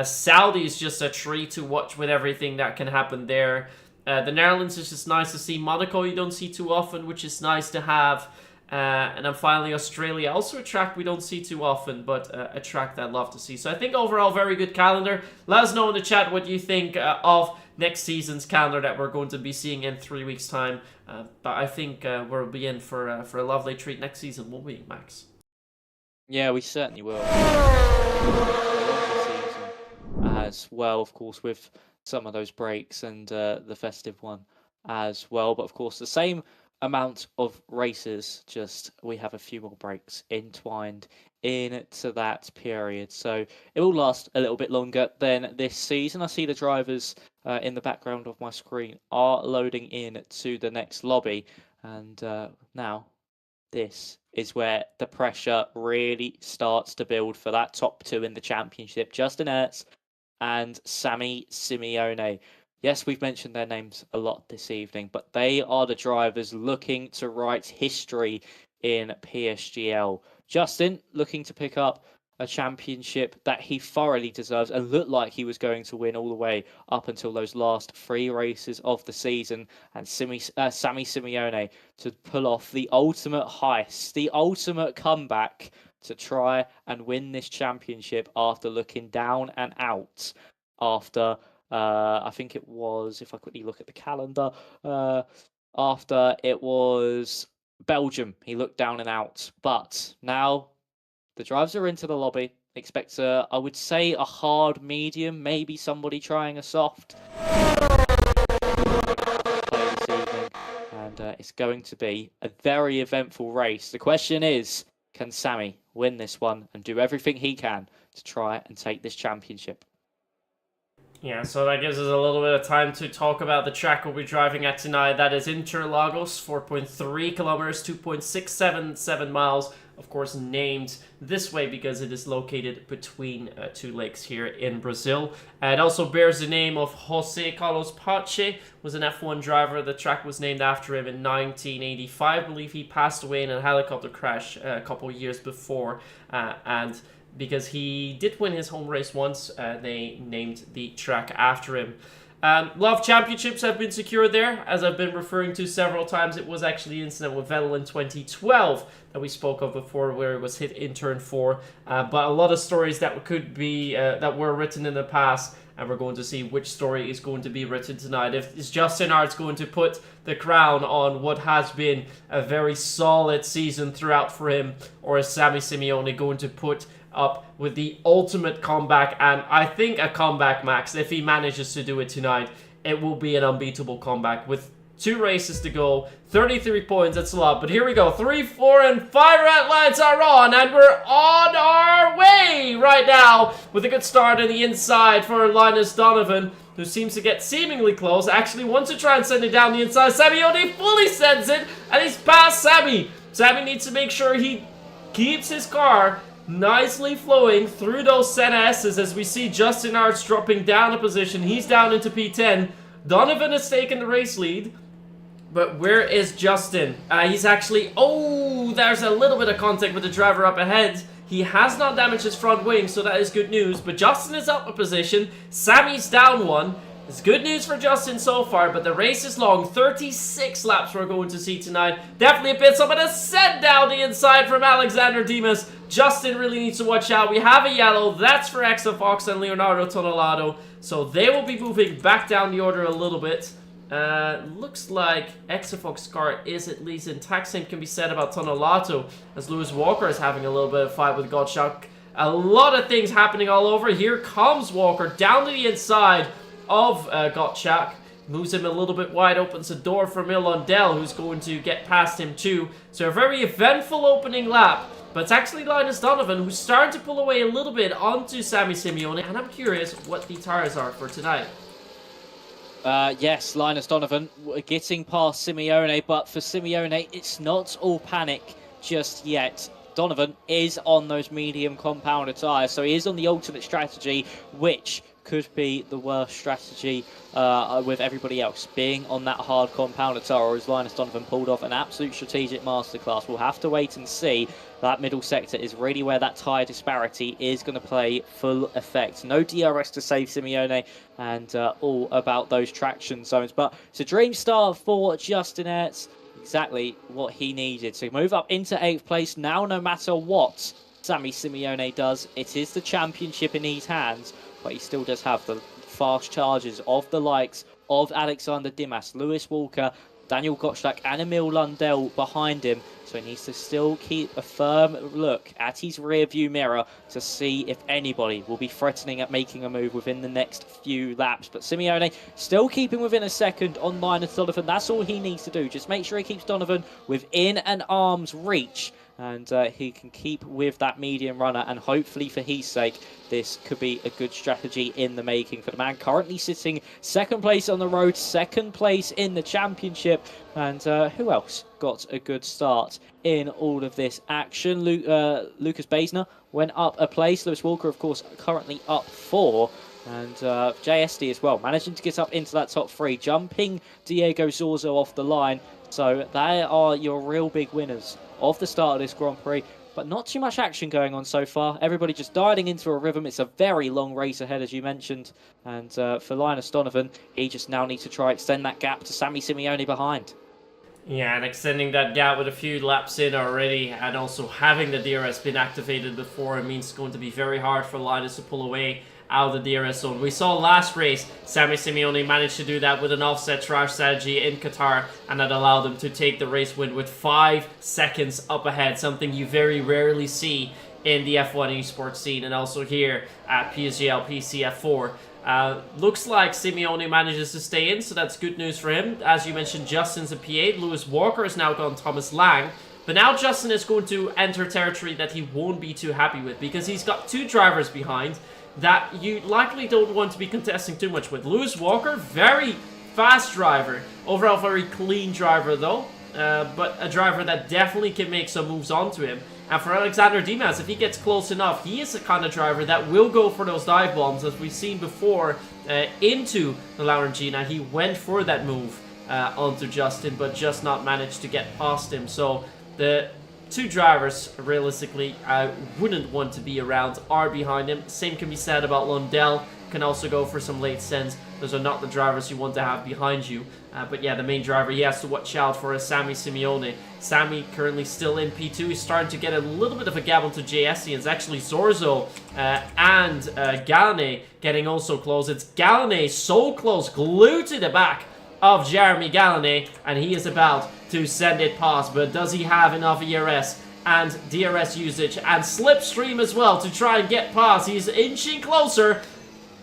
Saudi is just a treat to watch with everything that can happen there. The Netherlands is just nice to see. Monaco you don't see too often, which is nice to have. And then finally Australia, also a track we don't see too often, but a track that I'd love to see. So I think overall very good calendar. Let us know in the chat what you think of next season's calendar that we're going to be seeing in 3 weeks' time. But I think we'll be in for a lovely treat next season, won't we, Max? Yeah, we certainly will. As well, of course, with some of those breaks and the festive one as well. But of course, the same amount of races, just we have a few more breaks entwined into that period. So it will last a little bit longer than this season. I see the drivers in the background of my screen are loading in to the next lobby. And now this is where the pressure really starts to build for that top two in the championship. Justin Ertz and Sammy Simeone. Yes, we've mentioned their names a lot this evening, but they are the drivers looking to write history in PSGL. Justin looking to pick up a championship that he thoroughly deserves and looked like he was going to win all the way up until those last 3 races of the season. And Sammy Simeone to pull off the ultimate heist, the ultimate comeback to try and win this championship after looking down and out after... I think it was, if I quickly look at the calendar, after it was Belgium, he looked down and out. But now the drivers are into the lobby. Expect, I would say, a hard medium, maybe somebody trying a soft. This evening, and it's going to be a very eventful race. The question is, can Sammy win this one and do everything he can to try and take this championship? Yeah, so that gives us a little bit of time to talk about the track we'll be driving at tonight. That is Interlagos, 4.3 kilometers, 2.677 miles. Of course, named this way because it is located between 2 lakes here in Brazil. It also bears the name of José Carlos Pache, was an F1 driver. The track was named after him in 1985. I believe he passed away in a helicopter crash a couple of years before, and because he did win his home race once, they named the track after him. A lot of championships have been secured there, as I've been referring to several times. It was actually the incident with Vettel in 2012 that we spoke of before, where it was hit in turn 4. But a lot of stories that could be that were written in the past, and we're going to see which story is going to be written tonight. Is Justin Ertz going to put the crown on what has been a very solid season throughout for him, or is Sammy Simeone going to put up with the ultimate comeback? And I think a comeback, Max, if he manages to do it tonight, it will be an unbeatable comeback. With 2 races to go, 33 points, that's a lot. But here we go, 3, 4, and 5 red lights are on, and we're on our way right now with a good start on the inside for Linus Donovan, who seems to get seemingly close. Actually wants to try and send it down the inside. Simeone fully sends it, and he's past Sammy. Sammy needs to make sure he keeps his car nicely flowing through those Senna S's, as we see Justin Ertz dropping down a position. He's down into P10. Donovan has taken the race lead. But where is Justin? He's actually... Oh, there's a little bit of contact with the driver up ahead. He has not damaged his front wing, so that is good news. But Justin is up a position. Sammy's down 1. It's good news for Justin so far, but the race is long. 36 laps we're going to see tonight. Definitely a pit stop, and a set down the inside from Alexander Dimas. Justin really needs to watch out. We have a yellow. That's for Exafox and Leonardo Tonolato. So they will be moving back down the order a little bit. Looks like Exafox's car is at least intact. Same can be said about Tonolato, as Lewis Walker is having a little bit of fight with Gottschalk. A lot of things happening all over. Here comes Walker down to the inside of Gottschalk. Moves him a little bit wide, opens the door for Lundell, who's going to get past him too. So a very eventful opening lap. But it's actually Linus Donovan who's starting to pull away a little bit onto Sammy Simeone. And I'm curious what the tires are for tonight. Yes, Linus Donovan getting past Simeone, but for Simeone, it's not all panic just yet. Donovan is on those medium compounder tyres, so he is on the alternate strategy, which could be the worst strategy with everybody else being on that hard compounder tyre, or as Linus Donovan pulled off an absolute strategic masterclass. We'll have to wait and see. That middle sector is really where that tyre disparity is going to play full effect. No DRS to save Simeone, and all about those traction zones. But it's a dream start for Justin Ertz. Exactly what he needed to move up into 8th place. Now, no matter what Sammy Simeone does, it is the championship in his hands, but he still does have the fast charges of the likes of Alexander Dimas, Lewis Walker, Daniel Gottschalk and Emil Lundell behind him. So he needs to still keep a firm look at his rear view mirror to see if anybody will be threatening at making a move within the next few laps. But Simeone still keeping within a second on Linus Donovan. That's all he needs to do. Just make sure he keeps Donovan within an arm's reach, and he can keep with that medium runner, and hopefully for his sake this could be a good strategy in the making for the man currently sitting 2nd place on the road, 2nd place in the championship. And who else got a good start in all of this action? Lucas Baesner went up a place. Lewis Walker, of course, currently up 4. And JSD as well, managing to get up into that top 3, jumping Diego Zorzo off the line. So they are your real big winners of the start of this Grand Prix. But not too much action going on so far. Everybody just diving into a rhythm. It's a very long race ahead, as you mentioned. And for Linus Donovan, he just now needs to try extend that gap to Sammy Simeone behind. Yeah, and extending that gap with a few laps in already, and also having the DRS been activated before, it means it's going to be very hard for Linus to pull away out of the DRS zone. We saw last race, Sammy Simeone managed to do that with an offset drive strategy in Qatar, and that allowed him to take the race win with 5 seconds up ahead, something you very rarely see in the F1 esports scene, and also here at PSGL PCF4. Looks like Simeone manages to stay in, so that's good news for him. As you mentioned, Justin's a P8. Lewis Walker has now gone Thomas Lang. But now Justin is going to enter territory that he won't be too happy with, because he's got 2 drivers behind that you likely don't want to be contesting too much with. Lewis Walker, very fast driver. Overall, very clean driver though. But a driver that definitely can make some moves onto him. And for Alexander Dimas, if he gets close enough, he is the kind of driver that will go for those dive bombs, as we've seen before into the Laurentine. He went for that move onto Justin, but just not managed to get past him. So the 2 drivers, realistically, I wouldn't want to be around, are behind him. Same can be said about Lundell. Can also go for some late sends. Those are not the drivers you want to have behind you. But yeah, the main driver he has to watch out for is Sammy Simeone. Sammy currently still in P2. He's starting to get a little bit of a gap onto JSC. It's actually Zorzo and Galane getting also close. It's Galane so close, glued to the back of Jeremy Galane, and he is about to send it past. But does he have enough ERS and DRS usage and slipstream as well to try and get past? He's inching closer,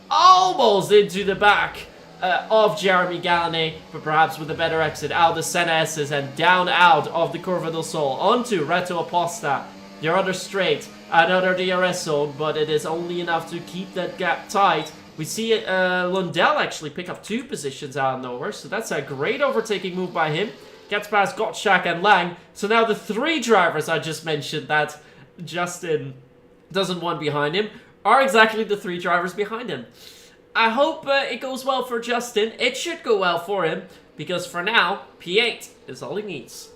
almost into the back of Jeremy Galane, but perhaps with a better exit out of the Senna S's and down out of the Curva del Sol onto Reto Aposta. Your other straight, another DRS zone, but it is only enough to keep that gap tight. We see Lundell actually pick up 2 positions out of nowhere, so that's a great overtaking move by him. Gets past Gottschalk and Lang. So now the 3 drivers I just mentioned that Justin doesn't want behind him are exactly the 3 drivers behind him. I hope it goes well for Justin. It should go well for him, because for now, P8 is all he needs.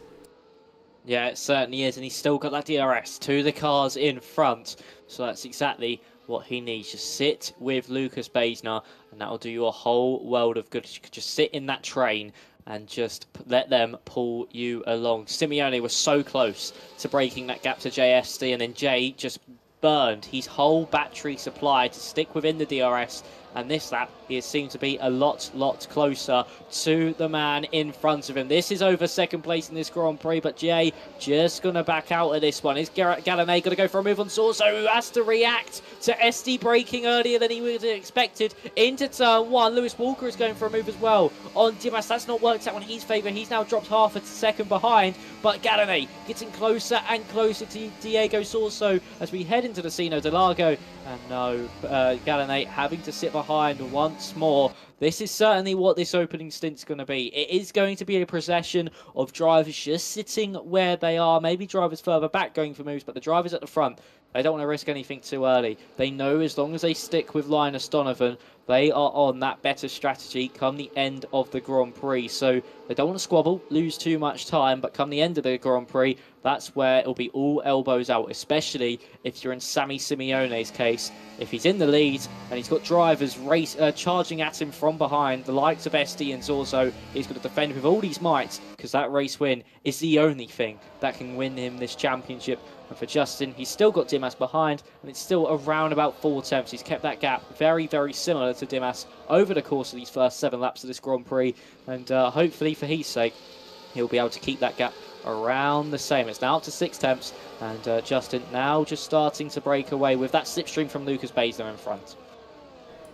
Yeah, it certainly is, and he's still got that DRS to the cars in front. So that's exactly what he needs. Just sit with Lucas Baesner, and that'll do you a whole world of good. You could just sit in that train and just let them pull you along. Simeone was so close to breaking that gap to JSD, and then Jay just burned his whole battery supply to stick within the DRS. And this lap, he seemed to be a lot closer to the man in front of him. This is over 2nd place in this Grand Prix, but Jay just going to back out of this one. Is Galane going to go for a move on Sorso, who has to react to SD braking earlier than he would have expected into turn 1. Lewis Walker is going for a move as well on Dimas. That's not worked out in his favour. He's now dropped half a second behind, but Galane getting closer and closer to Diego Sorso as we head into the Sino de Largo. And no, Galane having to sit behind behind once more. This is certainly what this opening stint's going to be. It is going to be a procession of drivers just sitting where they are, maybe drivers further back going for moves, but the drivers at the front, they don't want to risk anything too early. They know as long as they stick with Linus Donovan, they are on that better strategy come the end of the Grand Prix. So they don't want to squabble, lose too much time, but come the end of the Grand Prix, that's where it'll be all elbows out, especially if you're in Sammy Simeone's case. If he's in the lead and he's got drivers charging at him from behind, the likes of SD and Zorzo, he's got to defend with all these might, because that race win is the only thing that can win him this championship. And for Justin, he's still got Dimas behind, and it's still around about 4 tenths. He's kept that gap very, very similar to Dimas over the course of these first 7 laps of this Grand Prix, and hopefully for his sake, he'll be able to keep that gap around the same. It's now up to 6 tenths, and Justin now just starting to break away with that slipstream from Lucas Basler in front.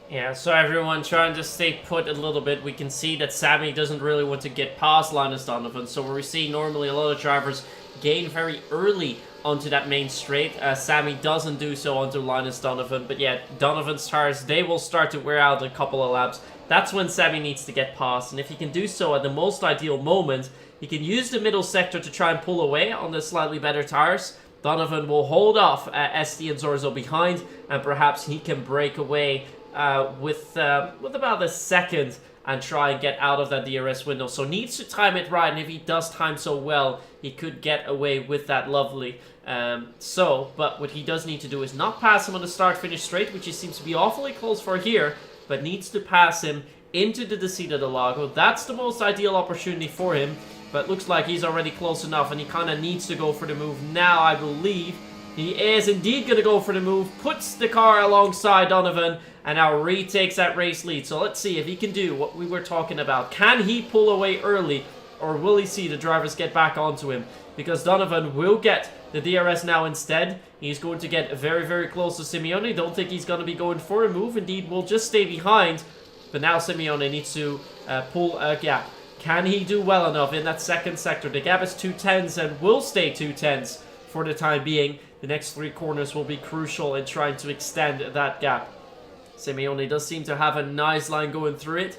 Yeah, so everyone trying to stay put a little bit. We can see that Sammy doesn't really want to get past Linus Donovan, so where we see normally a lot of drivers gain very early onto that main straight, Sammy doesn't do so onto Linus Donovan, but yeah, Donovan's tires, they will start to wear out a couple of laps. That's when Sammy needs to get past, and if he can do so at the most ideal moment, he can use the middle sector to try and pull away on the slightly better tires. Donovan will hold off SD and Zorzo behind, and perhaps he can break away with about a second and try and get out of that DRS window. So needs to time it right, and if he does time so well, he could get away with that lovely. But what he does need to do is not pass him on the start-finish straight, which he seems to be awfully close for here, but needs to pass him into the Descida del Lago. That's the most ideal opportunity for him, but looks like he's already close enough, and he kind of needs to go for the move now, I believe. He is indeed going to go for the move, puts the car alongside Donovan, and now retakes that race lead. So let's see if he can do what we were talking about. Can he pull away early, or will he see the drivers get back onto him? Because Donovan will get the DRS now instead. He's going to get very, very close to Simeone. Don't think he's going to be going for a move. Indeed, will just stay behind. But now Simeone needs to pull a gap. Can he do well enough in that second sector? The gap is 2 tenths and will stay 2 tenths for the time being. The next 3 corners will be crucial in trying to extend that gap. Simeone does seem to have a nice line going through it.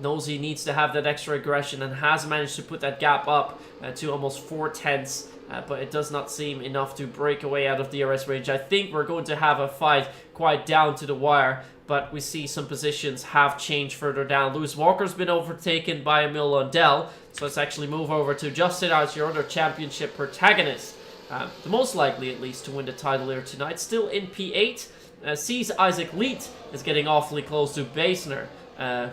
Knows he needs to have that extra aggression and has managed to put that gap up to almost 4 tenths. But it does not seem enough to break away out of DRS range. I think we're going to have a fight quite down to the wire. But we see some positions have changed further down. Lewis Walker's been overtaken by Emil Lundell. So let's actually move over to Justin Arts, your other championship protagonist. The most likely, at least, to win the title here tonight. Still in P8. Sees Isaac Leet is getting awfully close to Basner,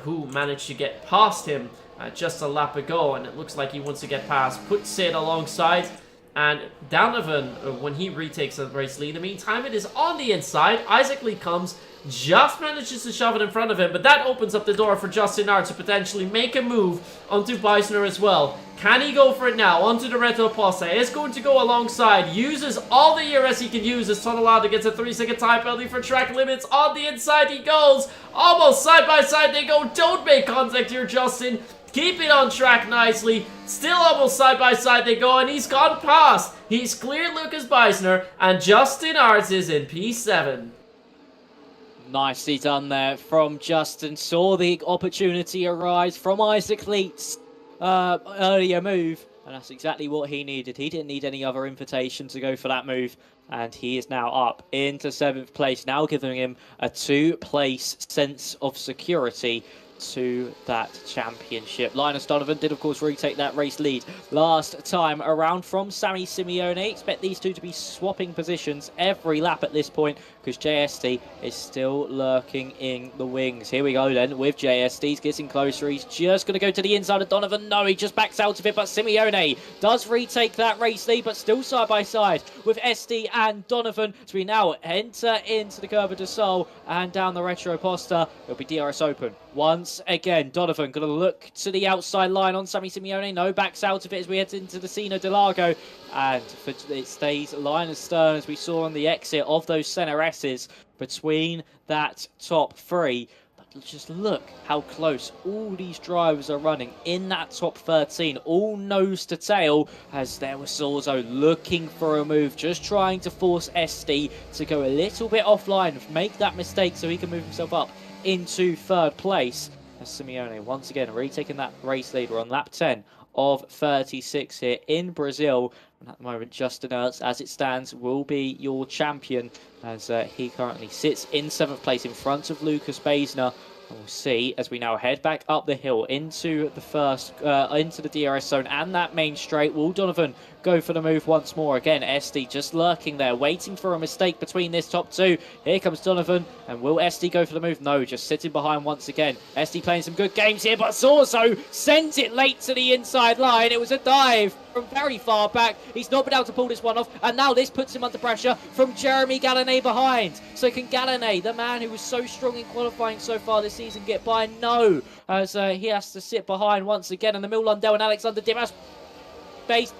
who managed to get past him just a lap ago. And it looks like he wants to get past. Puts Sid alongside. And Donovan, when he retakes the race lead, in the meantime, it is on the inside. Isaac Lee comes, just manages to shove it in front of him, but that opens up the door for Justin Art to potentially make a move onto Beisner as well. Can he go for it now? Onto the Reto Posse. Is going to go alongside. Uses all the ERS he can use as Tonelado gets a 3-second time penalty for track limits. On the inside he goes. Almost side by side they go. Don't make contact here, Justin. Keep it on track nicely. Still almost side by side they go, and he's gone past. He's cleared Lucas Beisner, and Justin Arts is in P7. Nicely done there from Justin. Saw the opportunity arise from Isaac Leet's earlier move, and that's exactly what he needed. He didn't need any other invitation to go for that move, and he is now up into 7th place, now giving him a 2-place sense of security to that championship. Linus Donovan did of course retake that race lead last time around from Sammy Simeone. Expect these two to be swapping positions every lap at this point, because JSD is still lurking in the wings. Here we go then with JSD. He's getting closer. He's just going to go to the inside of Donovan. No, he just backs out of it, but Simeone does retake that race lead, but still side by side with SD and Donovan. So we now enter into the Curva de Sol and down the Retro Posta. It'll be DRS open once again. Donovan going to look to the outside line on Sammy Simeone. No, backs out of it as we head into the Descida del Lago. And it stays Linus Stern as we saw on the exit of those center S's between that top 3. But just look how close all these drivers are running in that top 13, all nose to tail, as there was Zorzo looking for a move, just trying to force SD to go a little bit offline, make that mistake so he can move himself up into third place. As Simeone once again retaking that race lead. We're on lap 10 of 36 here in Brazil. And at the moment, Justin Ertz, as it stands, will be your champion, as he currently sits in 7th place in front of Lucas Baesner. And we'll see as we now head back up the hill into the into the DRS zone and that main straight. Will Donovan go for the move once more? Again, SD just lurking there, waiting for a mistake between this top two. Here comes Donovan, and will SD go for the move? No, just sitting behind once again. SD playing some good games here, but Zorzo sent it late to the inside line. It was a dive from very far back. He's not been able to pull this one off, and now this puts him under pressure from Jeremy Galanet behind. So can Galanet, the man who was so strong in qualifying so far this season, get by? No, as he has to sit behind once again, and Emil Lundell and Alexander Dimas base.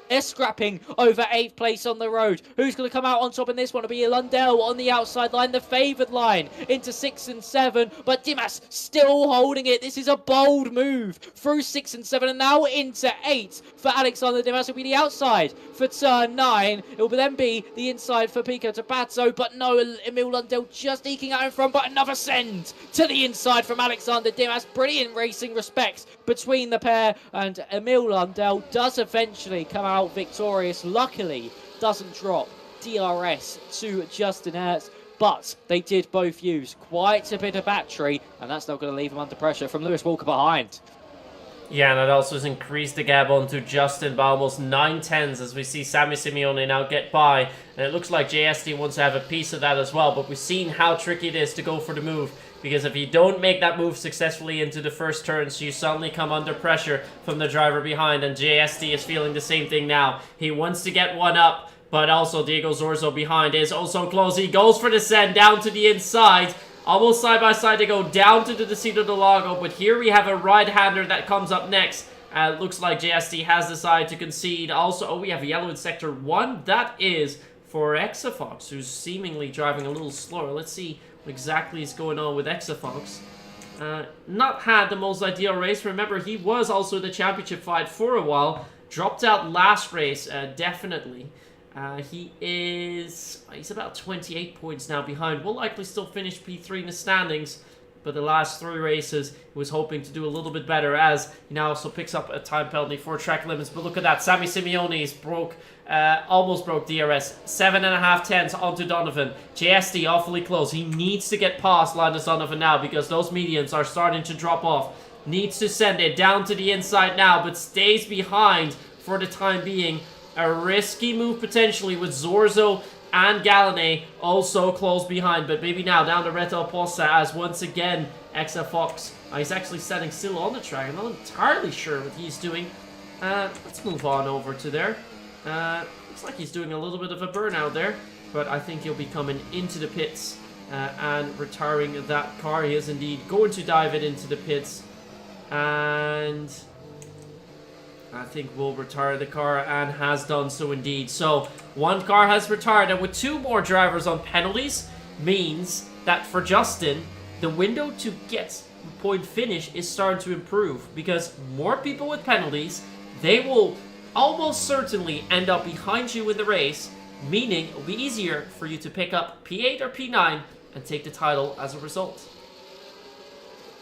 They're scrapping over 8th place on the road. Who's going to come out on top in this one? It'll be Lundell on the outside line, the favoured line, into 6 and 7. But Dimas still holding it. This is a bold move through 6 and 7 and now into 8 for Alexander Dimas. It'll be the outside for turn 9. It will then be the inside for Pico Tabazzo. But no, Emil Lundell just eking out in front. But another send to the inside from Alexander Dimas. Brilliant racing respects between the pair. And Emil Lundell does eventually come out victorious. Luckily doesn't drop DRS to Justin Ertz, but they did both use quite a bit of battery, and that's not going to leave him under pressure from Lewis Walker behind. Yeah, and that also has increased the gap onto Justin by almost 9/10 as we see Sammy Simeone now get by, and it looks like JSD wants to have a piece of that as well, but we've seen how tricky it is to go for the move, because if you don't make that move successfully into the first turns, you suddenly come under pressure from the driver behind, and JSD is feeling the same thing now. He wants to get one up, but also Diego Zorzo behind is also close. He goes for the send down to the inside. Almost side by side they go down to the Decido del Lago, but here we have a right-hander that comes up next. Looks like JSD has decided to concede. Also, oh, we have a yellow in Sector 1. That is for Exafox, who's seemingly driving a little slower. Let's see what exactly is going on with Exafox. Not had the most ideal race. Remember, he was also in the championship fight for a while. Dropped out last race, definitely. He's about 28 points now behind. Will likely still finish P3 in the standings, but the last 3 races he was hoping to do a little bit better, as he now also picks up a time penalty for track limits. But look at that, Sammy Simeone's almost broke DRS. 7.5/10 onto Donovan. JSD awfully close. He needs to get past Linus Donovan now, because those medians are starting to drop off. Needs to send it down to the inside now, but stays behind for the time being. A risky move potentially with Zorzo and Galanet also close behind, but maybe now down to Reto Possa, as once again Exafox, he's actually standing still on the track. I'm not entirely sure what he's doing. Let's move on over to there. Looks like he's doing a little bit of a burnout there, but I think he'll be coming into the pits and retiring that car. He is indeed going to dive it into the pits, and I think we'll retire the car, and has done so indeed. So one car has retired, and with 2 more drivers on penalties means that for Justin, the window to get point finish is starting to improve, because more people with penalties, they will almost certainly end up behind you in the race, meaning it'll be easier for you to pick up P8 or P9 and take the title as a result.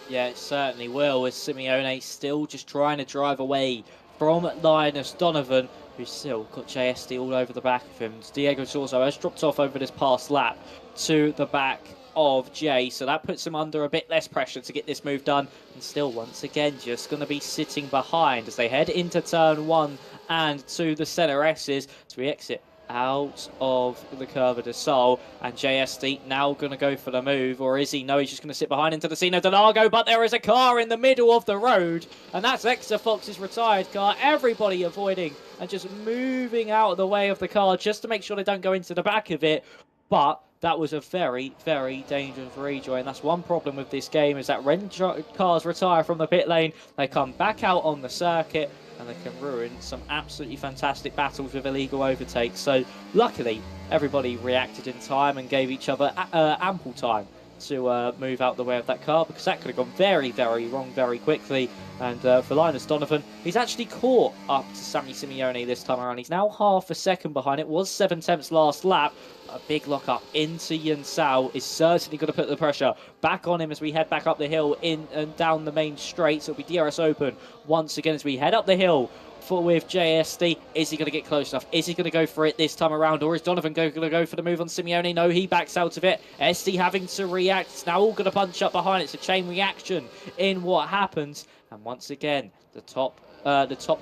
Yeah, it certainly will, with Simeone still just trying to drive away from Linus Donovan, who's still got JSD all over the back of him. Diego Zorzo has dropped off over this past lap to the back of Jay, so that puts him under a bit less pressure to get this move done, and still once again just going to be sitting behind as they head into turn 1 and to the center S's as we exit out of the Curva de Sol, and JSD now going to go for the move, or is he? No, he's just going to sit behind into the Decino del Lago, but there is a car in the middle of the road, and that's Exafox's retired car. Everybody avoiding and just moving out of the way of the car just to make sure they don't go into the back of it, but that was a very, very dangerous rejoin. That's one problem with this game, is that when cars retire from the pit lane, they come back out on the circuit, and they can ruin some absolutely fantastic battles with illegal overtakes. So luckily, everybody reacted in time and gave each other ample time to move out the way of that car, because that could have gone very, very wrong very quickly. And for Linus Donovan, he's actually caught up to Sammy Simeone this time around. He's now half a second behind. It was 7/10 last lap. A big lock-up into Yun Sao is certainly going to put the pressure back on him as we head back up the hill in and down the main straight. So it'll be DRS Open once again as we head up the hill with JSD. Is he going to get close enough? Is he going to go for it this time around? Or is Donovan going to go for the move on Simeone? No, he backs out of it. SD having to react. It's now all going to punch up behind. It's a chain reaction in what happens. And once again, the top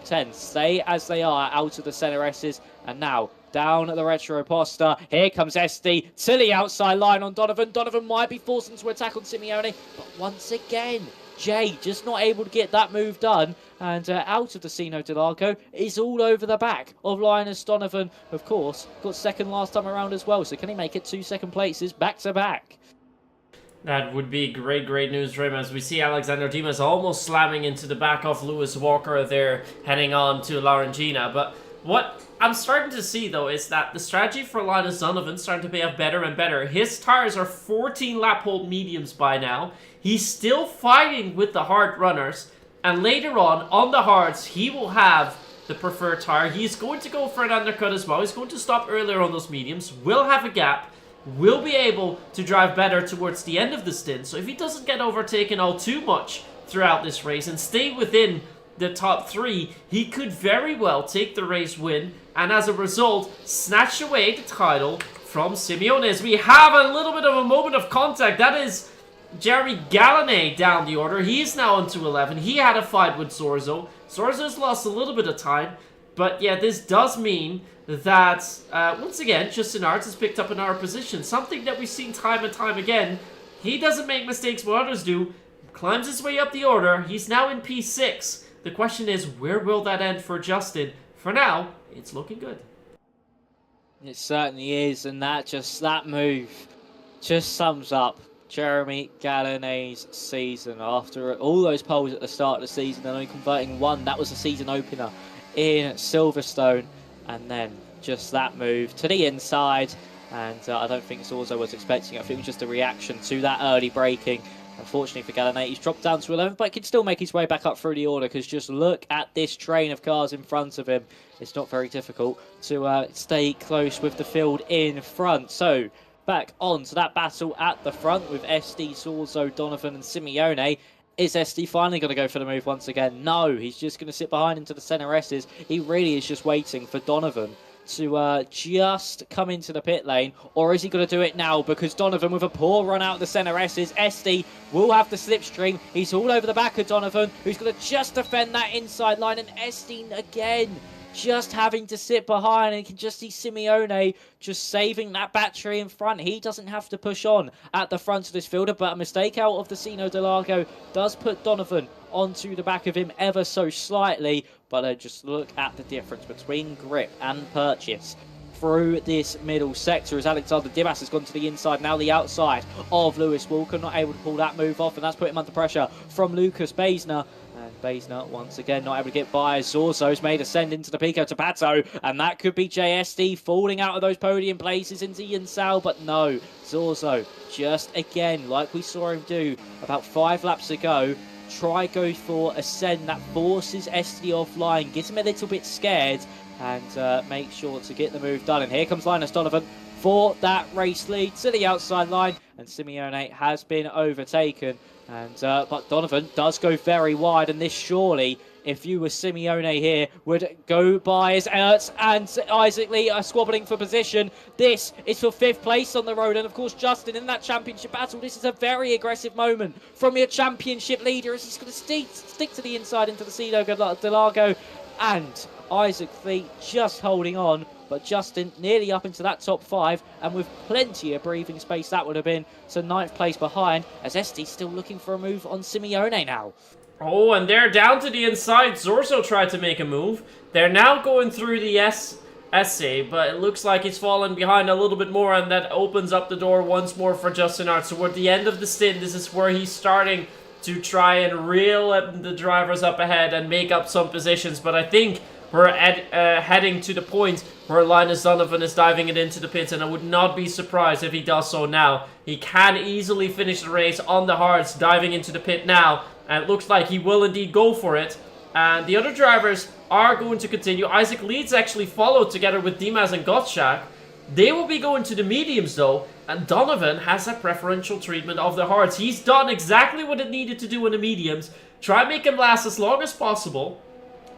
10 stay as they are out of the center S's. And now down at the retro poster. Here comes SD to the outside line on Donovan. Donovan might be forced into attack on Simeone. But once again, Jay just not able to get that move done. And out of the Sino Del Arco is all over the back of Linus Donovan. Of course, got second last time around as well. So can he make it 2 second places back to back? That would be great news for him, as we see Alexander Dimas almost slamming into the back of Lewis Walker there, heading on to Laurentina. But what I'm starting to see, though, is that the strategy for Linus Donovan is starting to pay off better and better. His tires are 14 lap hold mediums by now. He's still fighting with the hard runners. And later on the hards, he will have the preferred tire. He's going to go for an undercut as well. He's going to stop earlier on those mediums. Will have a gap. Will be able to drive better towards the end of the stint. So if he doesn't get overtaken all too much throughout this race and stay within the top 3, he could very well take the race win. And as a result, snatch away the title from Simeone. As we have a little bit of a moment of contact. That is Jeremy Gallonay down the order. He's now into 11. He had a fight with Zorzo. Zorzo's lost a little bit of time. But yeah, this does mean that, once again, Justin Arts has picked up another position. Something that we've seen time and time again. He doesn't make mistakes when others do. Climbs his way up the order. He's now in P6. The question is, where will that end for Justin? For now, it's looking good. It certainly is, and that move just sums up Jeremy Gallonay's season. After all those poles at the start of the season and only converting one, that was a season opener in Silverstone. And then just that move to the inside. And I don't think Zorzo was expecting it. I think it was just a reaction to that early braking. Unfortunately for Gallonay, he's dropped down to 11, but he can still make his way back up through the order, because just look at this train of cars in front of him. It's not very difficult to stay close with the field in front. So back on to that battle at the front with SD, Zorzo, Donovan and Simeone. Is SD finally going to go for the move once again? No, he's just going to sit behind into the center S's. He really is just waiting for Donovan to just come into the pit lane, or is he going to do it now? Because Donovan, with a poor run out of the center S's, SD will have the slipstream. He's all over the back of Donovan, who's going to just defend that inside line, and SD again just having to sit behind, and you can just see Simeone just saving that battery in front. He doesn't have to push on at the front of this fielder, but a mistake out of the Sino Del Arco does put Donovan onto the back of him ever so slightly. But just look at the difference between grip and purchase through this middle sector, as Alexander Dimas has gone to the inside, now the outside of Lewis Walker, not able to pull that move off, and that's put him under pressure from Lucas Baesner. And Baesner, once again, not able to get by. Zorzo's made a send into the Pico to Pato, and that could be JSD falling out of those podium places into Yun Sao, but no. Zorzo, just again, like we saw him do about 5 laps ago, go for a send that forces SD offline, gets him a little bit scared, and make sure to get the move done. And here comes Linus Donovan for that race lead to the outside line, and Simeone has been overtaken. And but Donovan does go very wide, and this surely, if you were Simeone here, would go by as Ertz and Isaac Lee are squabbling for position. This is for 5th place on the road, and of course Justin in that championship battle. This is a very aggressive moment from your championship leader, as he's going to stick to the inside into the Sino Del Arco, and Isaac Lee just holding on. But Justin nearly up into that top 5, and with plenty of breathing space that would have been. So 9th place behind, as SD still looking for a move on Simeone now. Oh, and they're down to the inside. Zorzo tried to make a move. They're now going through the SA, but it looks like he's fallen behind a little bit more, and that opens up the door once more for Justin Arts. So at the end of the stint, this is where he's starting to try and reel the drivers up ahead and make up some positions. But I think We're heading to the point where Linus Donovan is diving it into the pits, and I would not be surprised if he does so now. He can easily finish the race on the hards, diving into the pit now, and it looks like he will indeed go for it. And the other drivers are going to continue. Isaac Leeds actually followed together with Dimas and Gottschalk. They will be going to the mediums though, and Donovan has a preferential treatment of the hards. He's done exactly what it needed to do in the mediums. Try and make him last as long as possible.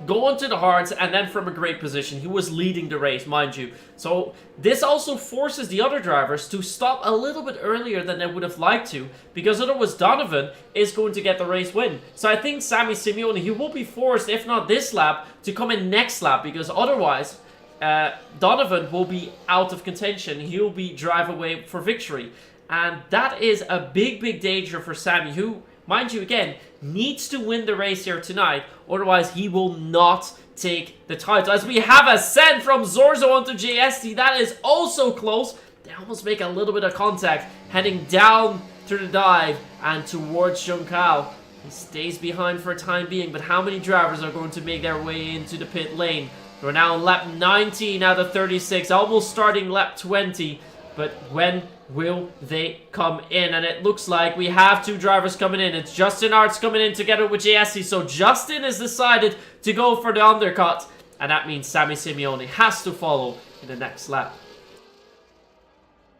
Go onto the hards, and then from a great position. He was leading the race, mind you. So this also forces the other drivers to stop a little bit earlier than they would have liked to, because otherwise Donovan is going to get the race win. So I think Sammy Simeone, he will be forced, if not this lap, to come in next lap, because otherwise Donovan will be out of contention. He'll be drive away for victory. And that is a big, big danger for Sammy, who, mind you, again, needs to win the race here tonight. Otherwise, he will not take the title. As we have a send from Zorzo onto JST. That is also close. They almost make a little bit of contact. Heading down through the dive and towards Junkao. He stays behind for a time being. But how many drivers are going to make their way into the pit lane? We're now on lap 19 out of 36. Almost starting lap 20. But when will they come in? And it looks like we have two drivers coming in. It's Justin Arts coming in together with JSC. So Justin has decided to go for the undercut. And that means Sammy Simeone has to follow in the next lap.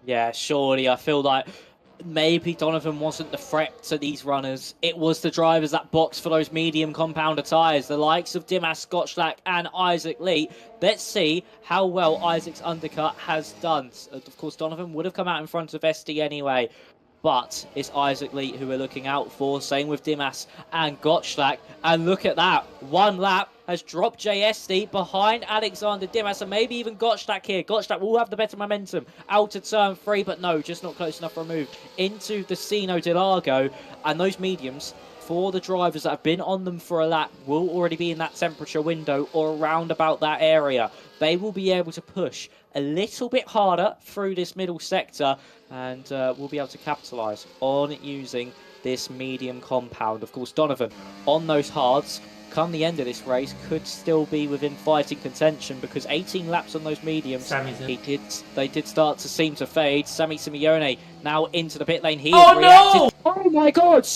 Yeah, surely. I feel like maybe Donovan wasn't the threat to these runners. It was the drivers that boxed for those medium compounder tyres, the likes of Dimas Gottschalk and Isaac Lee. Let's see how well Isaac's undercut has done. Of course, Donovan would have come out in front of SD anyway, but it's Isaac Lee who we're looking out for. Same with Dimas and Gottschalk. And look at that. One lap has dropped JSD behind Alexander Dimas and maybe even Gottschalk here. Gottschalk will have the better momentum out of turn 3, but no, just not close enough for a move into the Sino de Largo. And those mediums, for the drivers that have been on them for a lap, will already be in that temperature window or around about that area. They will be able to push a little bit harder through this middle sector, and we'll be able to capitalise on using this medium compound. Of course, Donovan on those hards, come the end of this race, could still be within fighting contention, because 18 laps on those mediums, they did start to seem to fade. Sammy Simeone now into the pit lane. He has reacted. No! Oh my God!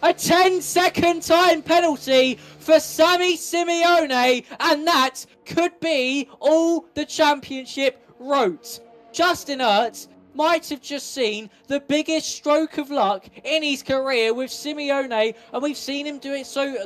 A 10-second time penalty for Sammy Simeone, and that could be all the championship wrote. Justin Ertz might have just seen the biggest stroke of luck in his career with Simeone, and we've seen him do it so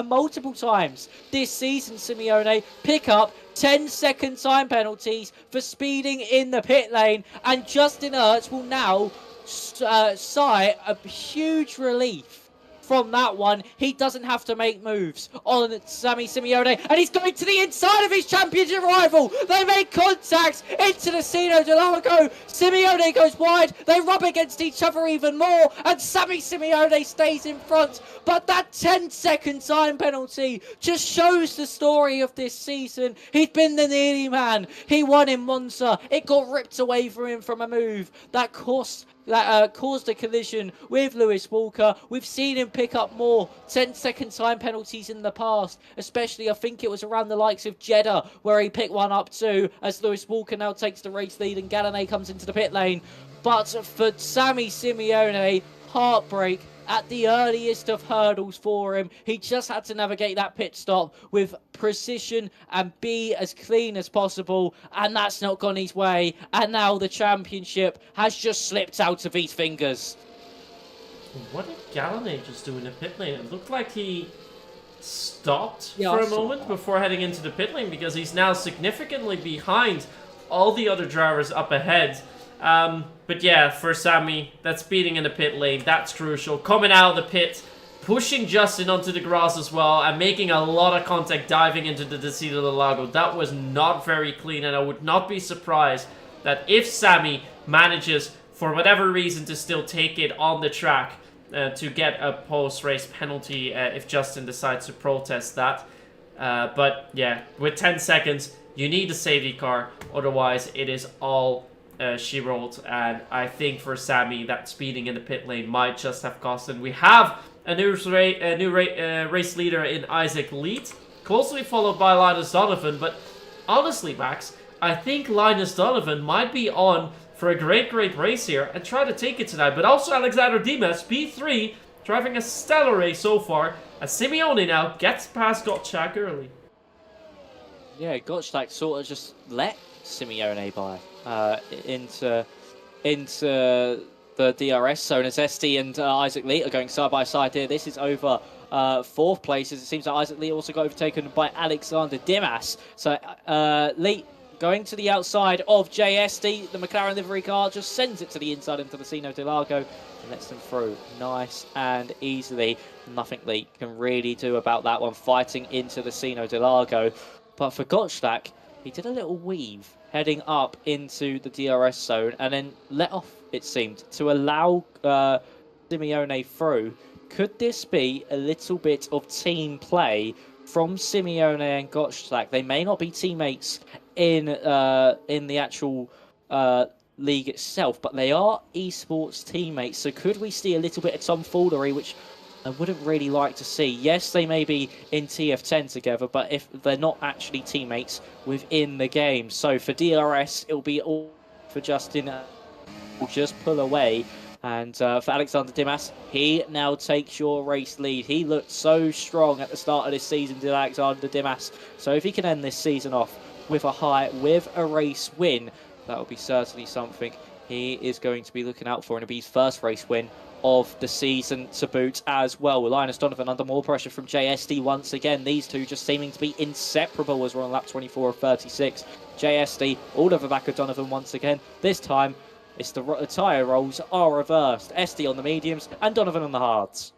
multiple times this season. Simeone pick up 10-second time penalties for speeding in the pit lane, and Justin Ertz will now sigh a huge relief from that one. He doesn't have to make moves on Sammy Simeone, and he's going to the inside of his championship rival. They make contact into the Sino de Largo. Simeone goes wide. They rub against each other even more, and Sammy Simeone stays in front. But that 10-second time penalty just shows the story of this season. He'd been the nearly man. He won in Monza. It got ripped away from him from a move that caused a collision with Lewis Walker. We've seen him pick up more 10-second time penalties in the past, especially I think it was around the likes of Jeddah where he picked one up too, as Lewis Walker now takes the race lead and Gallonay comes into the pit lane. But for Sammy Simeone, heartbreak at the earliest of hurdles for him. He just had to navigate that pit stop with precision and be as clean as possible, and that's not gone his way, and now the championship has just slipped out of his fingers. What did Gallonay just do in the pit lane? It looked like he stopped for a moment before heading into the pit lane, because he's now significantly behind all the other drivers up ahead. But yeah, for Sammy, that speeding in the pit lane, that's crucial. Coming out of the pit, pushing Justin onto the grass as well, and making a lot of contact diving into the Descida del Lago. That was not very clean, and I would not be surprised that if Sammy manages, for whatever reason, to still take it on the track, to get a post-race penalty if Justin decides to protest that. But yeah, with 10 seconds, you need a safety car, otherwise it is all she wrote. And I think for Sammy, that speeding in the pit lane might just have cost him. We have a new race leader in Isaac Leeds. closely followed by Linus Donovan. But honestly, Max, I think Linus Donovan might be on for a great race here and try to take it tonight. But also Alexander Dimas, P3, driving a stellar race so far, as Simeone now gets past Gottschalk early. Yeah, Gottschalk sort of just let Simeone by into the DRS zone as SD and Isaac Lee are going side by side here. This is over 4th place, as it seems that Isaac Lee also got overtaken by Alexander Dimas. So Lee going to the outside of JSD. The McLaren livery car just sends it to the inside into the Sino de Largo and lets them through nice and easily. Nothing Lee can really do about that one, fighting into the Sino de Largo. But for Gottschalk, he did a little weave heading up into the DRS zone and then let off, it seemed, to allow Simeone through. Could this be a little bit of team play from Simeone and Gottschalk? They may not be teammates in the actual league itself, but they are esports teammates. So could we see a little bit of tomfoolery, which I wouldn't really like to see? Yes, they may be in TF10 together, but if they're not actually teammates within the game. So for DRS, it'll be all for Justin. Will just pull away. And for Alexander Dimas, he now takes your race lead. He looked so strong at the start of this season, did Alexander Dimas. So if he can end this season off with a race win, that will be certainly something he is going to be looking out for, and it'll be his first race win of the season to boot as well. With Linus Donovan under more pressure from JSD once again. These two just seeming to be inseparable as we're on lap 24 of 36. JSD all over the back of Donovan once again. This time, it's the tyre rolls are reversed. SD on the mediums and Donovan on the hards.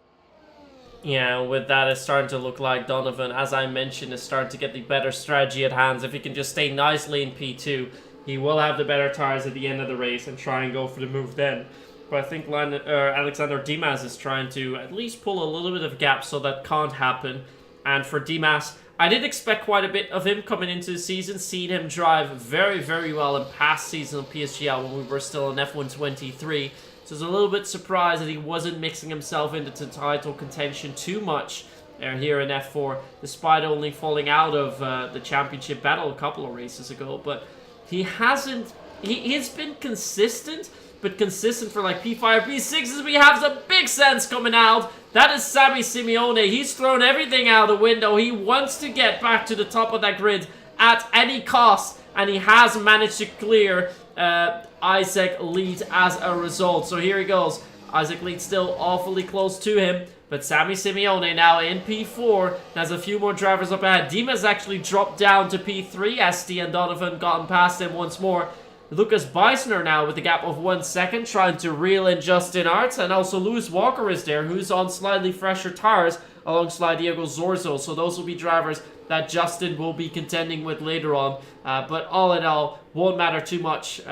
Yeah, with that, it's starting to look like Donovan, as I mentioned, is starting to get the better strategy at hand. If he can just stay nicely in P2, he will have the better tyres at the end of the race and try and go for the move then. But I think Alexander Dimas is trying to at least pull a little bit of gap so that can't happen. And for Dimas, I did expect quite a bit of him coming into the season, seeing him drive very, very well in past season of PSGL when we were still in F1 23. So I was a little bit surprised that he wasn't mixing himself into title contention too much here in F4, despite only falling out of the championship battle a couple of races ago. But he hasn't, he's been consistent, but consistent for like P5 or P6s. We have some big sense coming out. That is Sammy Simeone. He's thrown everything out the window. He wants to get back to the top of that grid at any cost, and he has managed to clear Isaac Lead as a result. So here he goes. Isaac Lead still awfully close to him, but Sammy Simeone now in P4. Has a few more drivers up ahead. Dimas actually dropped down to P3. SD and Donovan gotten past him once more. Lucas Beisner now with a gap of 1 second, trying to reel in Justin Arts, and also Lewis Walker is there, who's on slightly fresher tires alongside Diego Zorzo. So those will be drivers that Justin will be contending with later on. But all in all, won't matter too much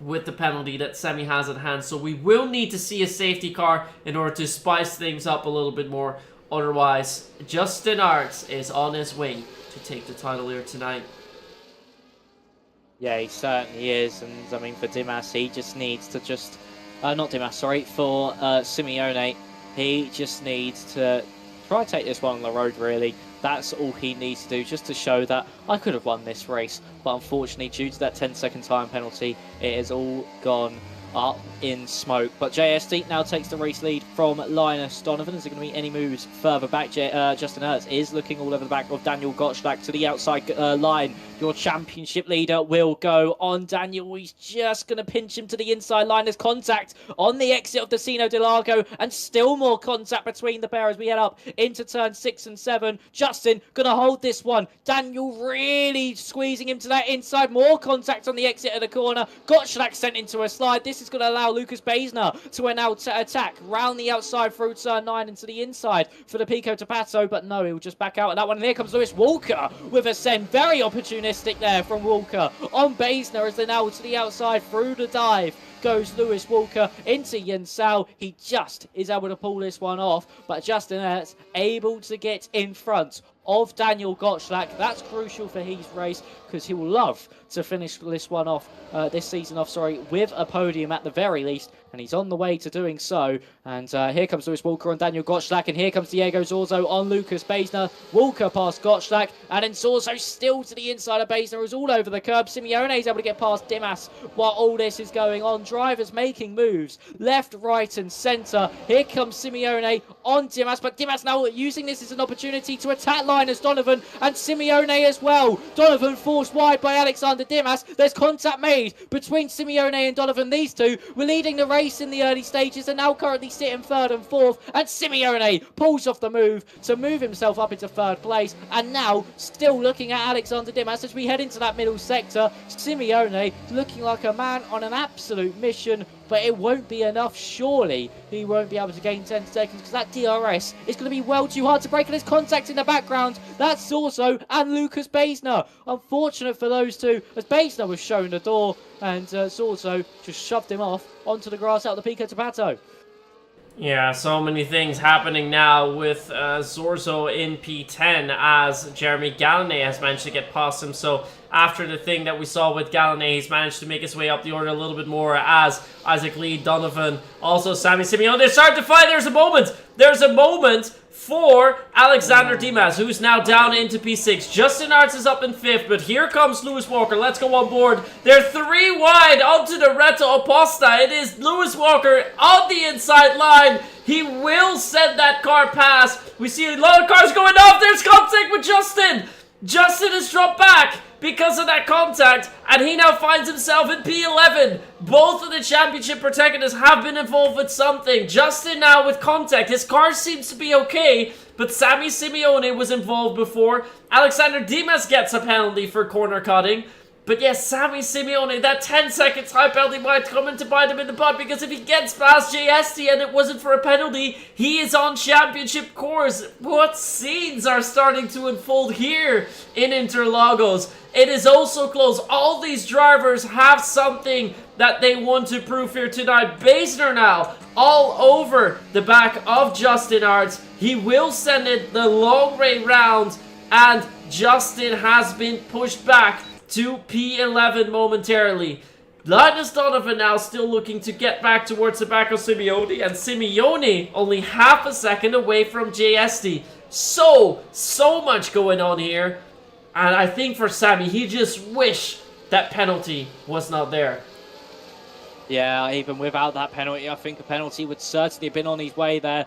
with the penalty that Semi has at hand. So we will need to see a safety car in order to spice things up a little bit more. Otherwise, Justin Arts is on his way to take the title here tonight. Yeah, he certainly is. And I mean, for Dimas, he just needs to just... not Dimas, sorry. For Simeone, he just needs to try to take this one on the road, really. That's all he needs to do, just to show that I could have won this race. But unfortunately, due to that 10-second time penalty, it has all gone up in smoke. But JSD now takes the race lead from Linus Donovan. Is there going to be any moves further back? Justin Hertz is looking all over the back of Daniel Gottschalk to the outside line. Your championship leader will go on Daniel. He's just going to pinch him to the inside line. There's contact on the exit of the Sino de Largo, and still more contact between the pair as we head up into turn 6 and 7. Justin going to hold this one. Daniel really squeezing him to that inside. More contact on the exit of the corner. Gottschalk sent into a slide. This is going to allow Lucas Beisner to now attack round the outside through turn 9 into the inside for the Pico Tapato, but no, he'll just back out of that one. And here comes Lewis Walker with a send. Very opportunistic there from Walker on Beisner as they're now to the outside through the dive. Goes Lewis Walker into Jensal. He just is able to pull this one off, but Justin Hertz able to get in front of Daniel Gottschalk. That's crucial for his race, because he will love to finish this one off, this season off, with a podium at the very least. and he's on the way to doing so. And here comes Lewis Walker on Daniel Gottschalk, and here comes Diego Zorzo on Lucas Baesner. Walker past Gottschalk, and then Zorzo still to the inside of Baesner, who's all over the curb. Simeone is able to get past Dimas while all this is going on. Drivers making moves left, right, and centre. Here comes Simeone on Dimas, but Dimas now using this as an opportunity to attack Linus Donovan and Simeone as well. Donovan forced wide by Alexander Dimas. There's contact made between Simeone and Donovan. These two were leading the race in the early stages and now currently sitting third and fourth, and Simeone pulls off the move to move himself up into third place, and now still looking at Alexander Dimas as we head into that middle sector. Simeone looking like a man on an absolute mission, but it won't be enough. Surely he won't be able to gain 10 seconds because that DRS is going to be well too hard to break, and there's contact in the background. That's Zorzo and Lucas Baesner. Unfortunate for those two, as Baesner was shown the door and Zorzo just shoved him off onto the grass out of the Pico de Pato. Yeah, so many things happening now with Zorzo in P10 as Jeremy Gallané has managed to get past him. So after the thing that we saw with Gallané, he's managed to make his way up the order a little bit more as Isaac Lee, Donovan, also Sammy Simeone. They're starting to fight. There's a moment for Alexander Dimas, who's now down into P6. Justin Arts is up in 5th, but here comes Lewis Walker. Let's go on board. They're 3 wide onto the Reto Oposta. It is Lewis Walker on the inside line. He will send that car past. We see a lot of cars going off. There's contact with Justin. Justin has dropped back because of that contact, and he now finds himself in P11. Both of the championship protagonists have been involved with something. Justin now with contact. His car seems to be okay, but Sammy Simeone was involved before. Alexander Dimas gets a penalty for corner cutting. But yes, Sammy Simeone, that 10-second time penalty might come in to bite him in the butt, because if he gets past JST and it wasn't for a penalty, he is on championship course. What scenes are starting to unfold here in Interlagos? It is also close. All these drivers have something that they want to prove here tonight. Baesner now all over the back of Justin Arts. He will send it the long way round, and Justin has been pushed back to P11 momentarily. Linus Donovan now still looking to get back towards the back of Simeone, and Simeone only half a second away from JST. So much going on here. And I think for Sammy, he just wished that penalty was not there. Yeah, even without that penalty, I think a penalty would certainly have been on his way there.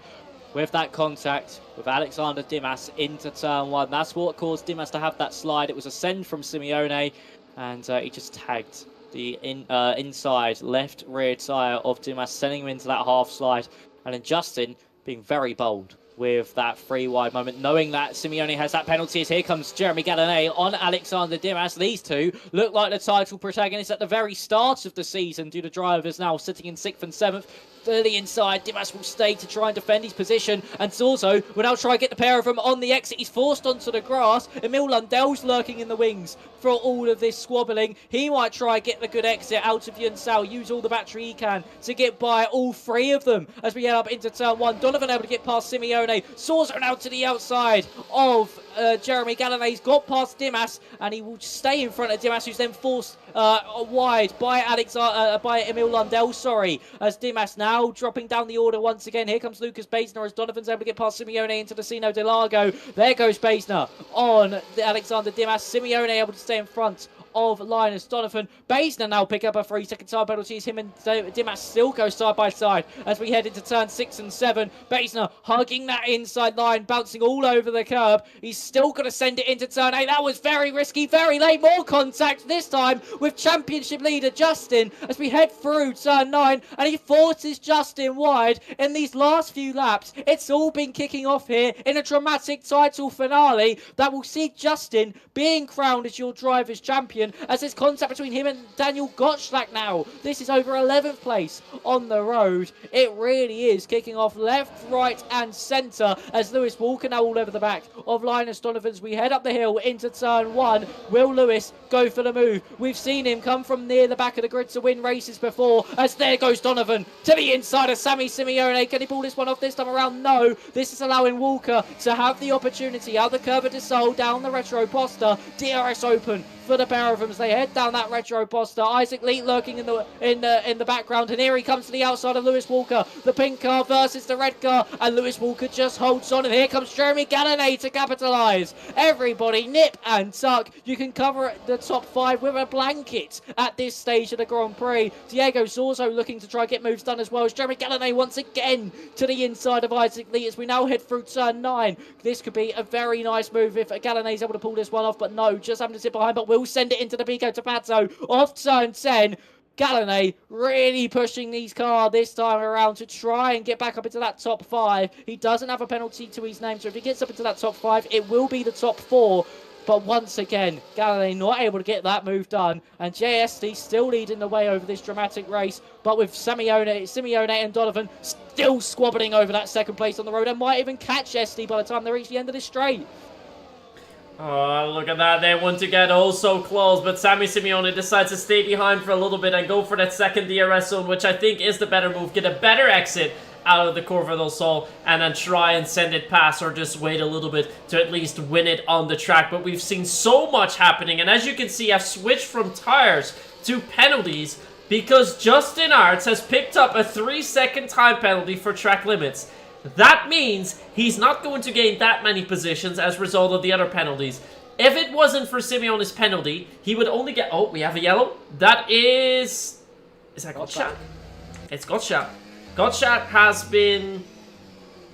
With that contact with Alexander Dimas into turn 1. That's what caused Dimas to have that slide. It was a send from Simeone, and he just tagged the inside left rear tyre of Dimas, sending him into that half slide. And then Justin being very bold with that 3 wide moment, knowing that Simeone has that penalty. As here comes Jeremy Gallané on Alexander Dimas. These two look like the title protagonists at the very start of the season, due to drivers now sitting in 6th and 7th. To the inside, Dimas will stay to try and defend his position, and Zorzo will now try and get the pair of them on the exit. He's forced onto the grass. Emil Lundell's lurking in the wings for all of this squabbling. He might try and get the good exit out of Yunsao, use all the battery he can to get by all 3 of them as we head up into turn 1. Donovan able to get past Simeone. Zorzo now to the outside of Jeremy Gallané. He's got past Dimas, and he will stay in front of Dimas, who's then forced wide by Emil Lundell, as Dimas now dropping down the order once again. Here comes Lucas Baesner as Donovan's able to get past Simeone into the Sino de Largo. There goes Baesner on Alexander Dimas. Simeone able to stay in front of Linus Donovan. Baesner now pick up a 3-second time penalty. Him and Dimas still go side by side as we head into turn 6 and 7. Baesner hugging that inside line, bouncing all over the curb. He's still going to send it into turn 8. That was very risky, very late. More contact this time with championship leader Justin as we head through turn 9, and he forces Justin wide in these last few laps. It's all been kicking off here in a dramatic title finale that will see Justin being crowned as your driver's champion, as there's contact between him and Daniel Gottschalk now. This is over 11th place on the road. It really is kicking off left, right and centre as Lewis Walker now all over the back of Linus Donovan as we head up the hill into turn 1. Will Lewis go for the move? We've seen him come from near the back of the grid to win races before, as there goes Donovan to the inside of Sammy Simeone. Can he pull this one off this time around? No. This is allowing Walker to have the opportunity out the Curva de Sol down the Retro Posta. DRS open for the pair of them as they head down that retro poster. Isaac Lee lurking in the background, and here he comes to the outside of Lewis Walker. The pink car versus the red car, and Lewis Walker just holds on, and here comes Jeremy Gallinay to capitalise. Everybody nip and tuck. You can cover the top 5 with a blanket at this stage of the Grand Prix. Diego Zorzo looking to try and get moves done as well as Jeremy Gallinay once again to the inside of Isaac Lee as we now head through turn 9. This could be a very nice move if Gallinay's able to pull this one off, but no, just having to sit behind, but will send it into the Pico Tapato off turn 10. Gallinay really pushing these cars this time around to try and get back up into that top 5. He doesn't have a penalty to his name, so if he gets up into that top 5, it will be the top 4. But once again, Gallinay not able to get that move done. And JST still leading the way over this dramatic race. But with Simeone and Donovan still squabbling over that second place on the road and might even catch SD by the time they reach the end of this straight. Oh, look at that. They want to get oh so close, but Sammy Simeone decides to stay behind for a little bit and go for that second DRS zone, which I think is the better move. Get a better exit out of the Curva del Sol and then try and send it past, or just wait a little bit to at least win it on the track. But we've seen so much happening, and as you can see, I've switched from tires to penalties because Justin Arts has picked up a 3-second time penalty for track limits. That means he's not going to gain that many positions as a result of the other penalties. If it wasn't for Simeone's penalty, he would only get... Oh, we have a yellow. That is... Is that Gottschalk? It's Gottschalk. Gottschalk has been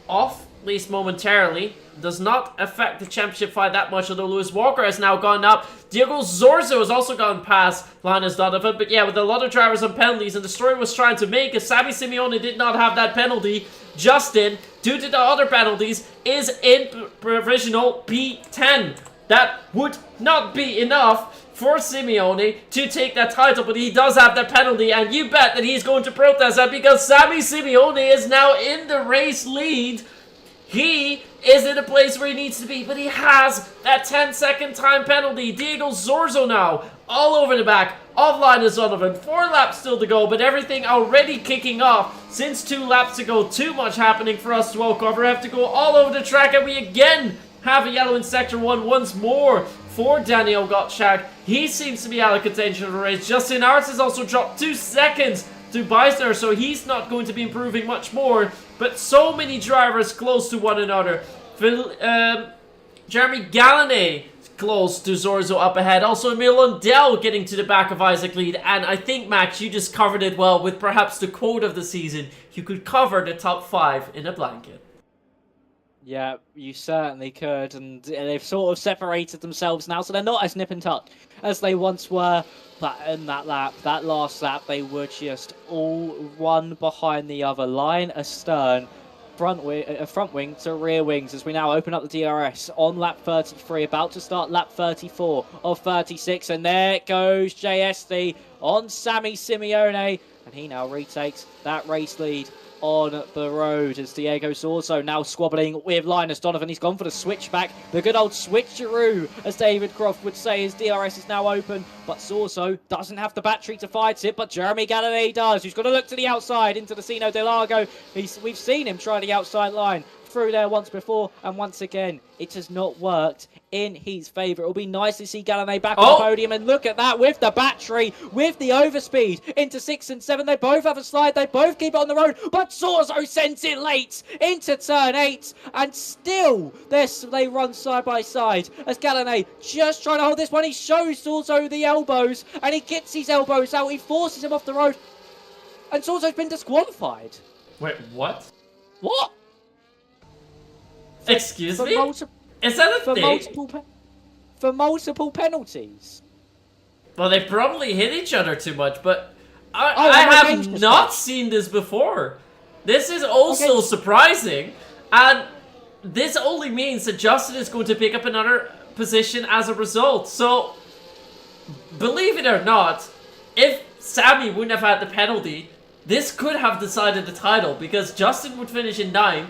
off, at least momentarily. Does not affect the championship fight that much, although Lewis Walker has now gone up. Diego Zorzo has also gone past Linus Donovan. But yeah, with a lot of drivers on penalties, and the story was trying to make, if Sammy Simeone did not have that penalty, Justin, due to the other penalties, is in provisional P10. That would not be enough for Simeone to take that title, but he does have that penalty, and you bet that he's going to protest that because Sammy Simeone is now in the race lead. He is in a place where he needs to be, but he has that 10-second time penalty. Diego Zorzo now all over the back of Linus Donovan. 4 laps still to go, but everything already kicking off since 2 laps to go. Too much happening for us to well cover. Have to go all over the track, and we again have a yellow in Sector 1 once more for Daniel Gottschalk. He seems to be out of contention of the race. Justin Arts has also dropped 2 seconds to Beisner, so he's not going to be improving much more. But so many drivers close to one another. Jeremy Gallinay close to Zorzo up ahead. Also Emil Lundell getting to the back of Isaac Lead. And I think, Max, you just covered it well with perhaps the quote of the season. You could cover the top 5 in a blanket. Yeah, you certainly could, and they've sort of separated themselves now, so they're not as nip and tuck as they once were. But in that last lap, they were just all one behind the other, line astern, front wing to rear wings, as we now open up the DRS on lap 33, about to start lap 34 of 36, and there goes JSD on Sammy Simeone, and he now retakes that race lead on the road as Diego Zorzo now squabbling with Linus Donovan. He's gone for the switchback, the good old switcheroo, as David Croft would say. His DRS is now open, but Zorzo doesn't have the battery to fight it, but Jeremy Gallinay does. He's got to look to the outside into the Sino del Lago. We've seen him try the outside line through there once before, and once again, it has not worked in his favour. It'll be nice to see Gallinay back on the podium, and look at that with the battery, with the overspeed into 6 and 7. They both have a slide, they both keep it on the road, but Zorzo sends it late into turn 8, and still they run side by side as Gallinay just trying to hold this one. He shows Zorzo the elbows, and he gets his elbows out, he forces him off the road, and Zorzo's been disqualified. Wait, what? What? Excuse me? Is that a thing? For multiple penalties. Well, they probably hit each other too much, but I have not seen this before. This is also surprising, and this only means that Justin is going to pick up another position as a result. So, believe it or not, if Sammy wouldn't have had the penalty, this could have decided the title, because Justin would finish in 9th.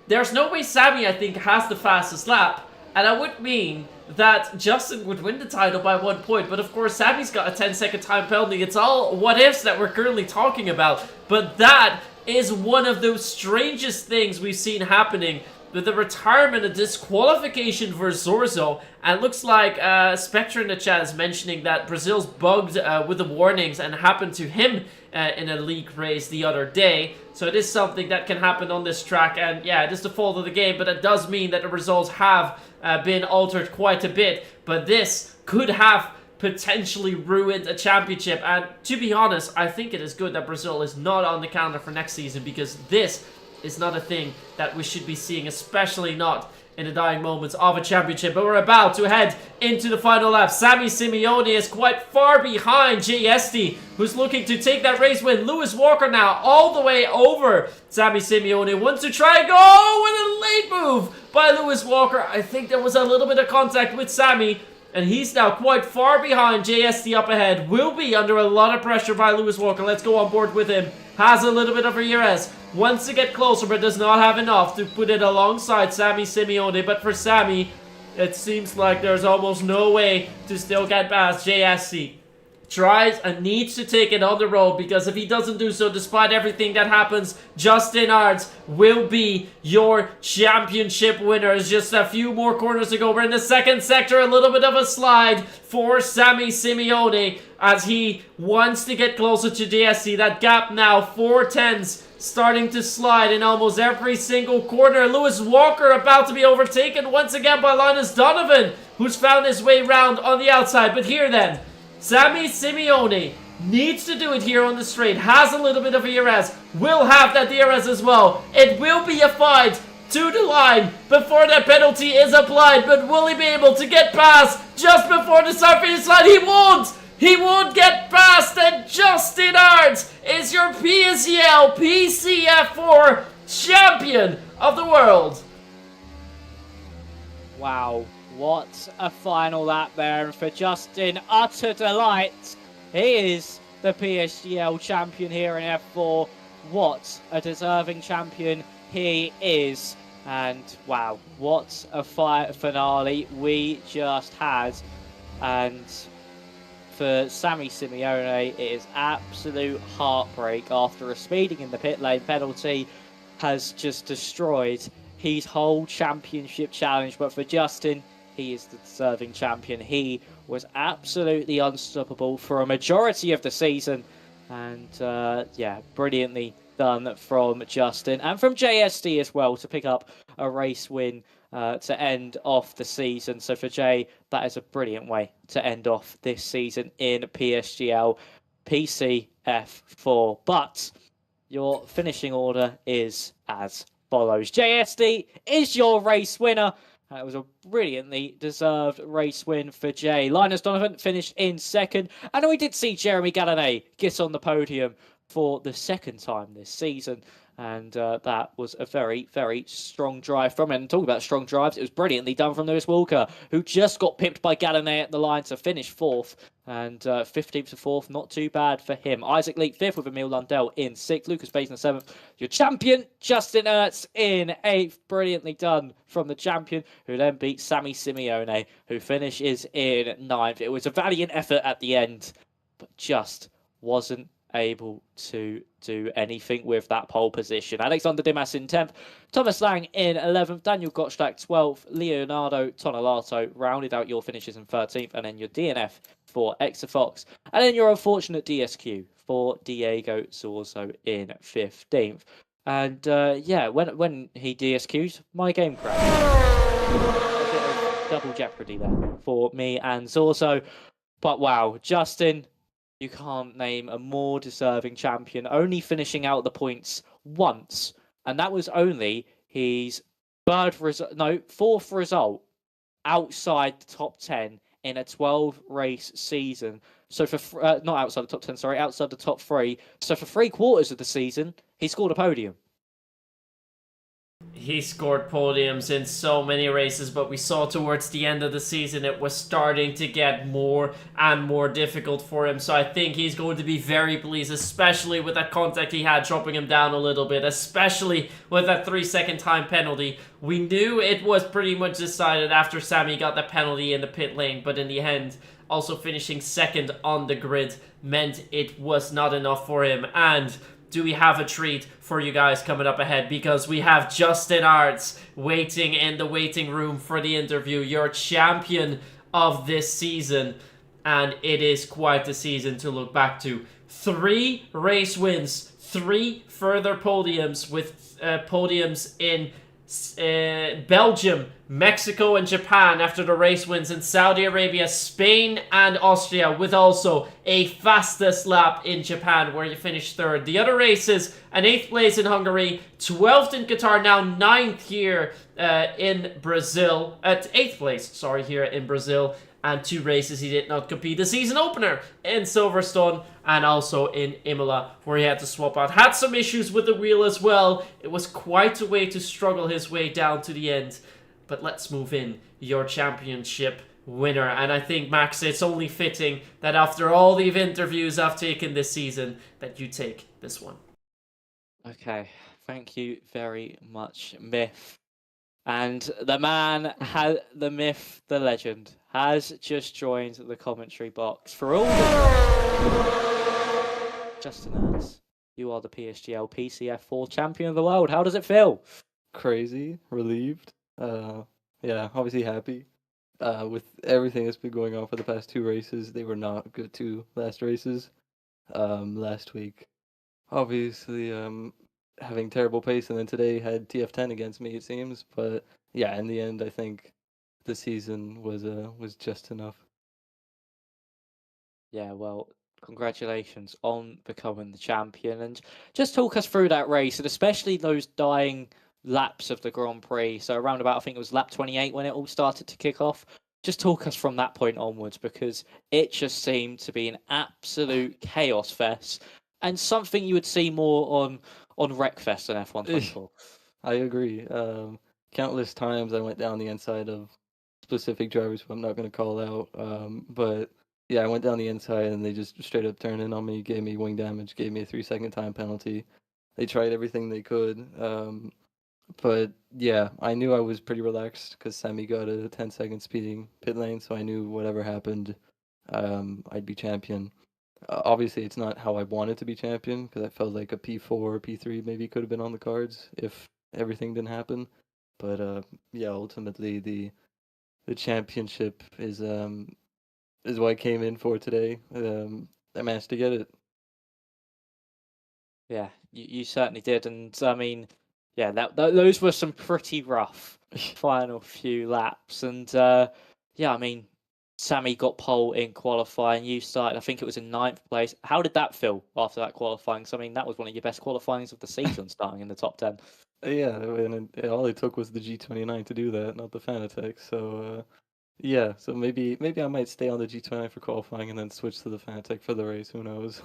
There's no way Sammy, I think, has the fastest lap, and that would mean that Justin would win the title by 1 point, but of course Sammy's got a 10-second time penalty. It's all what-ifs that we're currently talking about, but that is one of those strangest things we've seen happening with a retirement, a disqualification for Zorzo. And it looks like Spectre in the chat is mentioning that Brazil's bugged with the warnings and happened to him in a league race the other day. So it is something that can happen on this track, and yeah, it is the fault of the game, but it does mean that the results have been altered quite a bit. But this could have potentially ruined a championship, and to be honest, I think it is good that Brazil is not on the calendar for next season, because this is not a thing that we should be seeing, especially not in the dying moments of a championship. But we're about to head into the final lap. Sammy Simeone is quite far behind JSD, who's looking to take that race win. Lewis Walker now all the way over Sammy Simeone, wants to try and go with a late move by Lewis Walker. I think there was a little bit of contact with Sammy, and he's now quite far behind. JSD up ahead will be under a lot of pressure by Lewis Walker. Let's go on board with him. Has a little bit of a ERS. Wants to get closer, but does not have enough to put it alongside Sammy Simeone. But for Sammy, it seems like there's almost no way to still get past JSC. Tries and needs to take it on the road, because if he doesn't do so, despite everything that happens, Justin Arts will be your championship winner. It's just a few more corners to go. We're in the second sector, a little bit of a slide for Sammy Simeone as he wants to get closer to JSC. That gap now, 4 tenths, starting to slide in almost every single corner. Lewis Walker about to be overtaken once again by Linus Donovan, who's found his way round on the outside. But here then, Sammy Simeone needs to do it here on the straight. Has a little bit of ERS. Will have that DRS as well. It will be a fight to the line before that penalty is applied. But will he be able to get past just before the start finish line? He won't! He won't get past, and Justin Arts is your PSGL PCF4 champion of the world. Wow, what a final lap there, and for Justin, utter delight. He is the PSGL champion here in F4. What a deserving champion he is. And wow, what a finale we just had. And for Sammy Simeone, it is absolute heartbreak after a speeding in the pit lane penalty has just destroyed his whole championship challenge. But for Justin, he is the deserving champion. He was absolutely unstoppable for a majority of the season. And yeah, brilliantly done from Justin and from JSD as well to pick up a race win to end off the season. So for Jay, that is a brilliant way to end off this season in PSGL PCF4. But your finishing order is as follows. JSD is your race winner. It was a brilliantly deserved race win for Jay. Linus Donovan finished in second. And we did see Jeremy Gallonay get on the podium for the second time this season. And that was a very, very strong drive from him. And talking about strong drives, it was brilliantly done from Lewis Walker, who just got pipped by Gallonay at the line to finish fourth. And 15th to 4th, not too bad for him. Isaac Lee 5th with Emil Lundell in 6th. Lucas Bates in 7th. Your champion, Justin Ertz in 8th. Brilliantly done from the champion, who then beat Sammy Simeone, who finishes in 9th. It was a valiant effort at the end, but just wasn't able to do anything with that pole position. Alexander Dimas in 10th, Thomas Lang in 11th, Daniel Gottschalk 12th, Leonardo Tonelato rounded out your finishes in 13th, and then your DNF for Exafox, and then your unfortunate DSQ for Diego Zorzo in 15th. And yeah, when he DSQ'd, my game crashed. A bit of double jeopardy there for me and Zorzo. But wow, Justin, you can't name a more deserving champion, only finishing out the points once, and that was only his fourth result outside the top 10 in a 12-race season. So for not outside the top 10, sorry, outside the top 3. So for 3/4 of the season, he scored a podium. He scored podiums in so many races, but we saw towards the end of the season it was starting to get more and more difficult for him. So I think he's going to be very pleased, especially with that contact he had, dropping him down a little bit, especially with that 3-second time penalty. We knew it was pretty much decided after Sammy got that penalty in the pit lane, but in the end, also finishing second on the grid meant it was not enough for him. And do we have a treat for you guys coming up ahead, because we have Justin Arts waiting in the waiting room for the interview, your champion of this season, and it is quite a season to look back to. 3 race wins, 3 further podiums, with podiums in Belgium, Mexico and Japan after the race wins, in Saudi Arabia, Spain and Austria, with also a fastest lap in Japan where you finished 3rd. The other races, an 8th place in Hungary, 12th in Qatar, now 9th here in Brazil, at 8th place, sorry, here in Brazil, and 2 races he did not compete. The season opener in Silverstone and also in Imola, where he had to swap out. Had some issues with the wheel as well. It was quite a way to struggle his way down to the end. But let's move in. Your championship winner. And I think, Max, it's only fitting that after all the interviews I've taken this season, that you take this one. Okay, thank you very much, Myth. And the man, the myth, the legend, has just joined the commentary box for all the... Justin Ernst, you are the PSGL PCF4 champion of the world. How does it feel? Crazy, relieved. Yeah, obviously happy. With everything that's been going on for the past 2 races, they were not good 2 last races. Last week, obviously, having terrible pace, and then today had TF10 against me, it seems. But yeah, in the end, I think the season was just enough. Yeah, well, congratulations on becoming the champion, and just talk us through that race, and especially those dying laps of the Grand Prix. So around about, I think it was lap 28 when it all started to kick off. Just talk us from that point onwards, because it just seemed to be an absolute chaos fest, and something you would see more on Wreckfest than F124. I agree. Countless times I went down the inside of specific drivers who I'm not going to call out. But yeah, I went down the inside and they just straight up turned in on me, gave me wing damage, gave me a 3-second time penalty. They tried everything they could. But yeah, I knew I was pretty relaxed because Sammy got a 10-second speeding pit lane, so I knew whatever happened, I'd be champion. Obviously, it's not how I wanted to be champion, because I felt like a P4 or P3 maybe could have been on the cards if everything didn't happen. But yeah, ultimately the championship is what I came in for today. I managed to get it. Yeah, you certainly did, and I mean, yeah, those were some pretty rough final few laps, and yeah, I mean, Sammy got pole in qualifying. You started, I think it was in 9th place. How did that feel after that qualifying? So, I mean, that was one of your best qualifyings of the season, starting in the top 10. Yeah, and all it took was the G29 to do that, not the Fanatec. So yeah, so maybe I might stay on the G29 for qualifying and then switch to the Fanatec for the race. Who knows?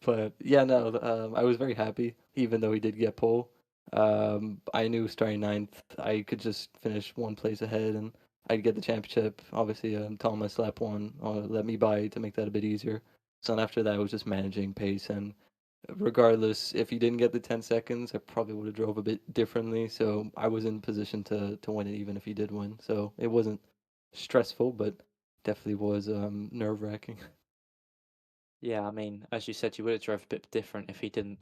But yeah, no, I was very happy, even though he did get pole. I knew starting 9th, I could just finish 1 place ahead and I'd get the championship. Obviously, Thomas lap 1 let me by to make that a bit easier. So then after that, I was just managing pace, and regardless, if he didn't get the 10 seconds, I probably would have drove a bit differently. So I was in position to win it, even if he did win. So it wasn't stressful, but definitely was nerve-wracking. Yeah, I mean, as you said, you would have drove a bit different if he didn't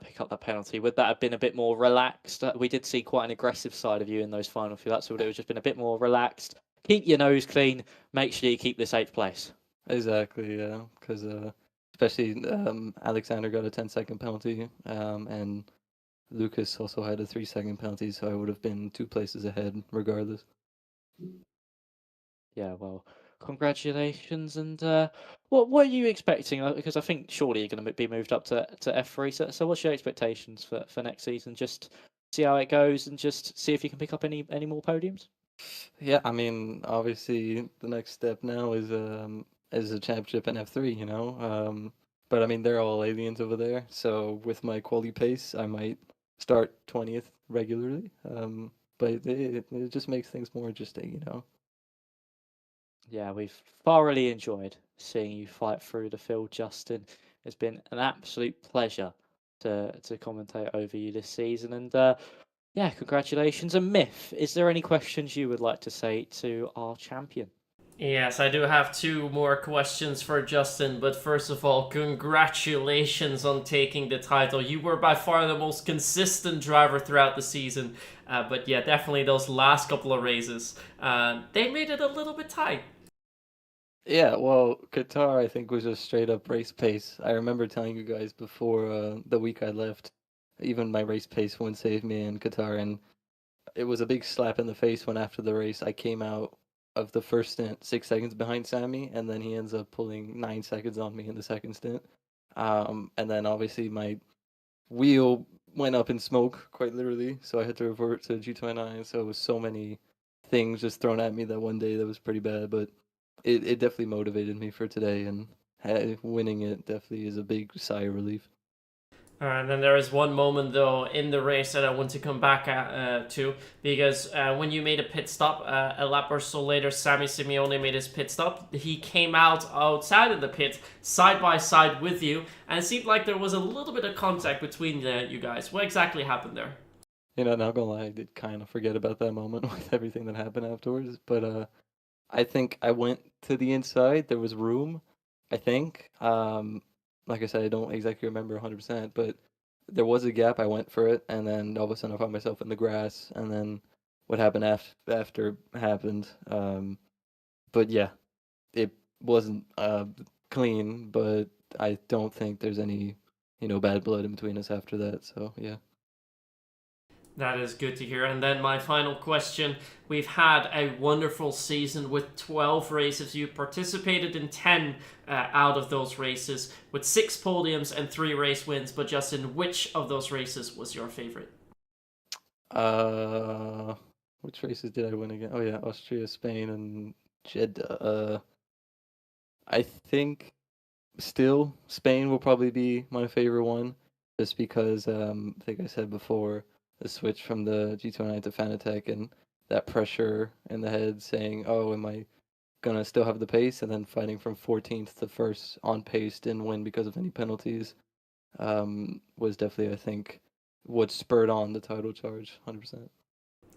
pick up that penalty. Would that have been a bit more relaxed? We did see quite an aggressive side of you in those final few laps, so would it have just been a bit more relaxed? Keep your nose clean. Make sure you keep this 8th place. Exactly, yeah, because especially Alexander got a 10-second penalty, and Lucas also had a 3-second penalty, so I would have been 2 places ahead regardless. Yeah, well, congratulations. And what are you expecting? Because I think surely you're going to be moved up to F3. So what's your expectations for next season? Just see how it goes and just see if you can pick up any more podiums? Yeah, I mean, obviously the next step now is a championship in F3, you know. But I mean, they're all aliens over there, so with my quality pace, I might start 20th regularly. But it just makes things more interesting, you know. Yeah, we've thoroughly enjoyed seeing you fight through the field, Justin. It's been an absolute pleasure to commentate over you this season. And yeah, congratulations. And Myth, is there any questions you would like to say to our champion? Yes, I do have two more questions for Justin, but first of all, congratulations on taking the title. You were by far the most consistent driver throughout the season, but yeah, definitely those last couple of races, they made it a little bit tight. Yeah, well, Qatar I think was just straight up race pace. I remember telling you guys before the week I left, even my race pace wouldn't save me in Qatar, and it was a big slap in the face when after the race I came out of the first stint 6 seconds behind Sammy, and then he ends up pulling 9 seconds on me in the second stint. And then obviously my wheel went up in smoke, quite literally, so I had to revert to G29. So it was so many things just thrown at me that one day that was pretty bad, but it definitely motivated me for today, and winning it definitely is a big sigh of relief. And then there is one moment though in the race that I want to come back to, because when you made a pit stop, a lap or so later, Sammy Simeone made his pit stop. He came outside of the pit side by side with you, and it seemed like there was a little bit of contact between you guys. What exactly happened there? Not gonna lie, I did kind of forget about that moment with everything that happened afterwards, but I think I went to the inside. There was room, I think. Like I said, I don't exactly remember 100%, but there was a gap. I went for it, and then all of a sudden I found myself in the grass, and then what happened after happened. But yeah, it wasn't clean, but I don't think there's any, bad blood in between us after that. So yeah. That is good to hear. And then my final question. We've had a wonderful season with 12 races. You participated in 10 out of those races with 6 podiums and 3 race wins. But Justin, which of those races was your favorite? Which races did I win again? Oh yeah, Austria, Spain, and Jeddah. I think still Spain will probably be my favorite one, just because I think I said before the switch from the G29 to Fanatec and that pressure in the head saying, "Oh, am I gonna still have the pace?" and then fighting from 14th to first on pace, didn't win because of any penalties. Was definitely, I think, what spurred on the title charge 100%.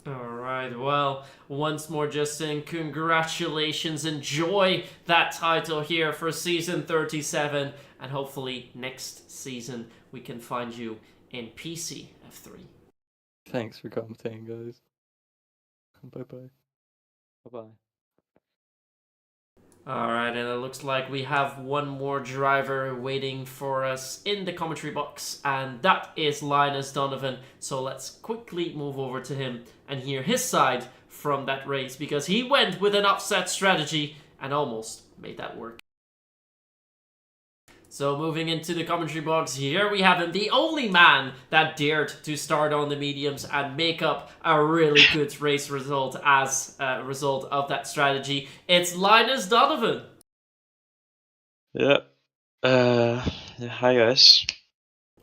Alright, well, once more, Justin, congratulations. Enjoy that title here for season 37, and hopefully next season we can find you in PC F3. Thanks for commentating, guys. Bye bye. Bye bye. Alright, and it looks like we have one more driver waiting for us in the commentary box, and that is Linus Donovan. So let's quickly move over to him and hear his side from that race, because he went with an upset strategy and almost made that work. So moving into the commentary box, here we have him, the only man that dared to start on the mediums and make up a really good race result as a result of that strategy. It's Linus Donovan. Yeah. Hi guys.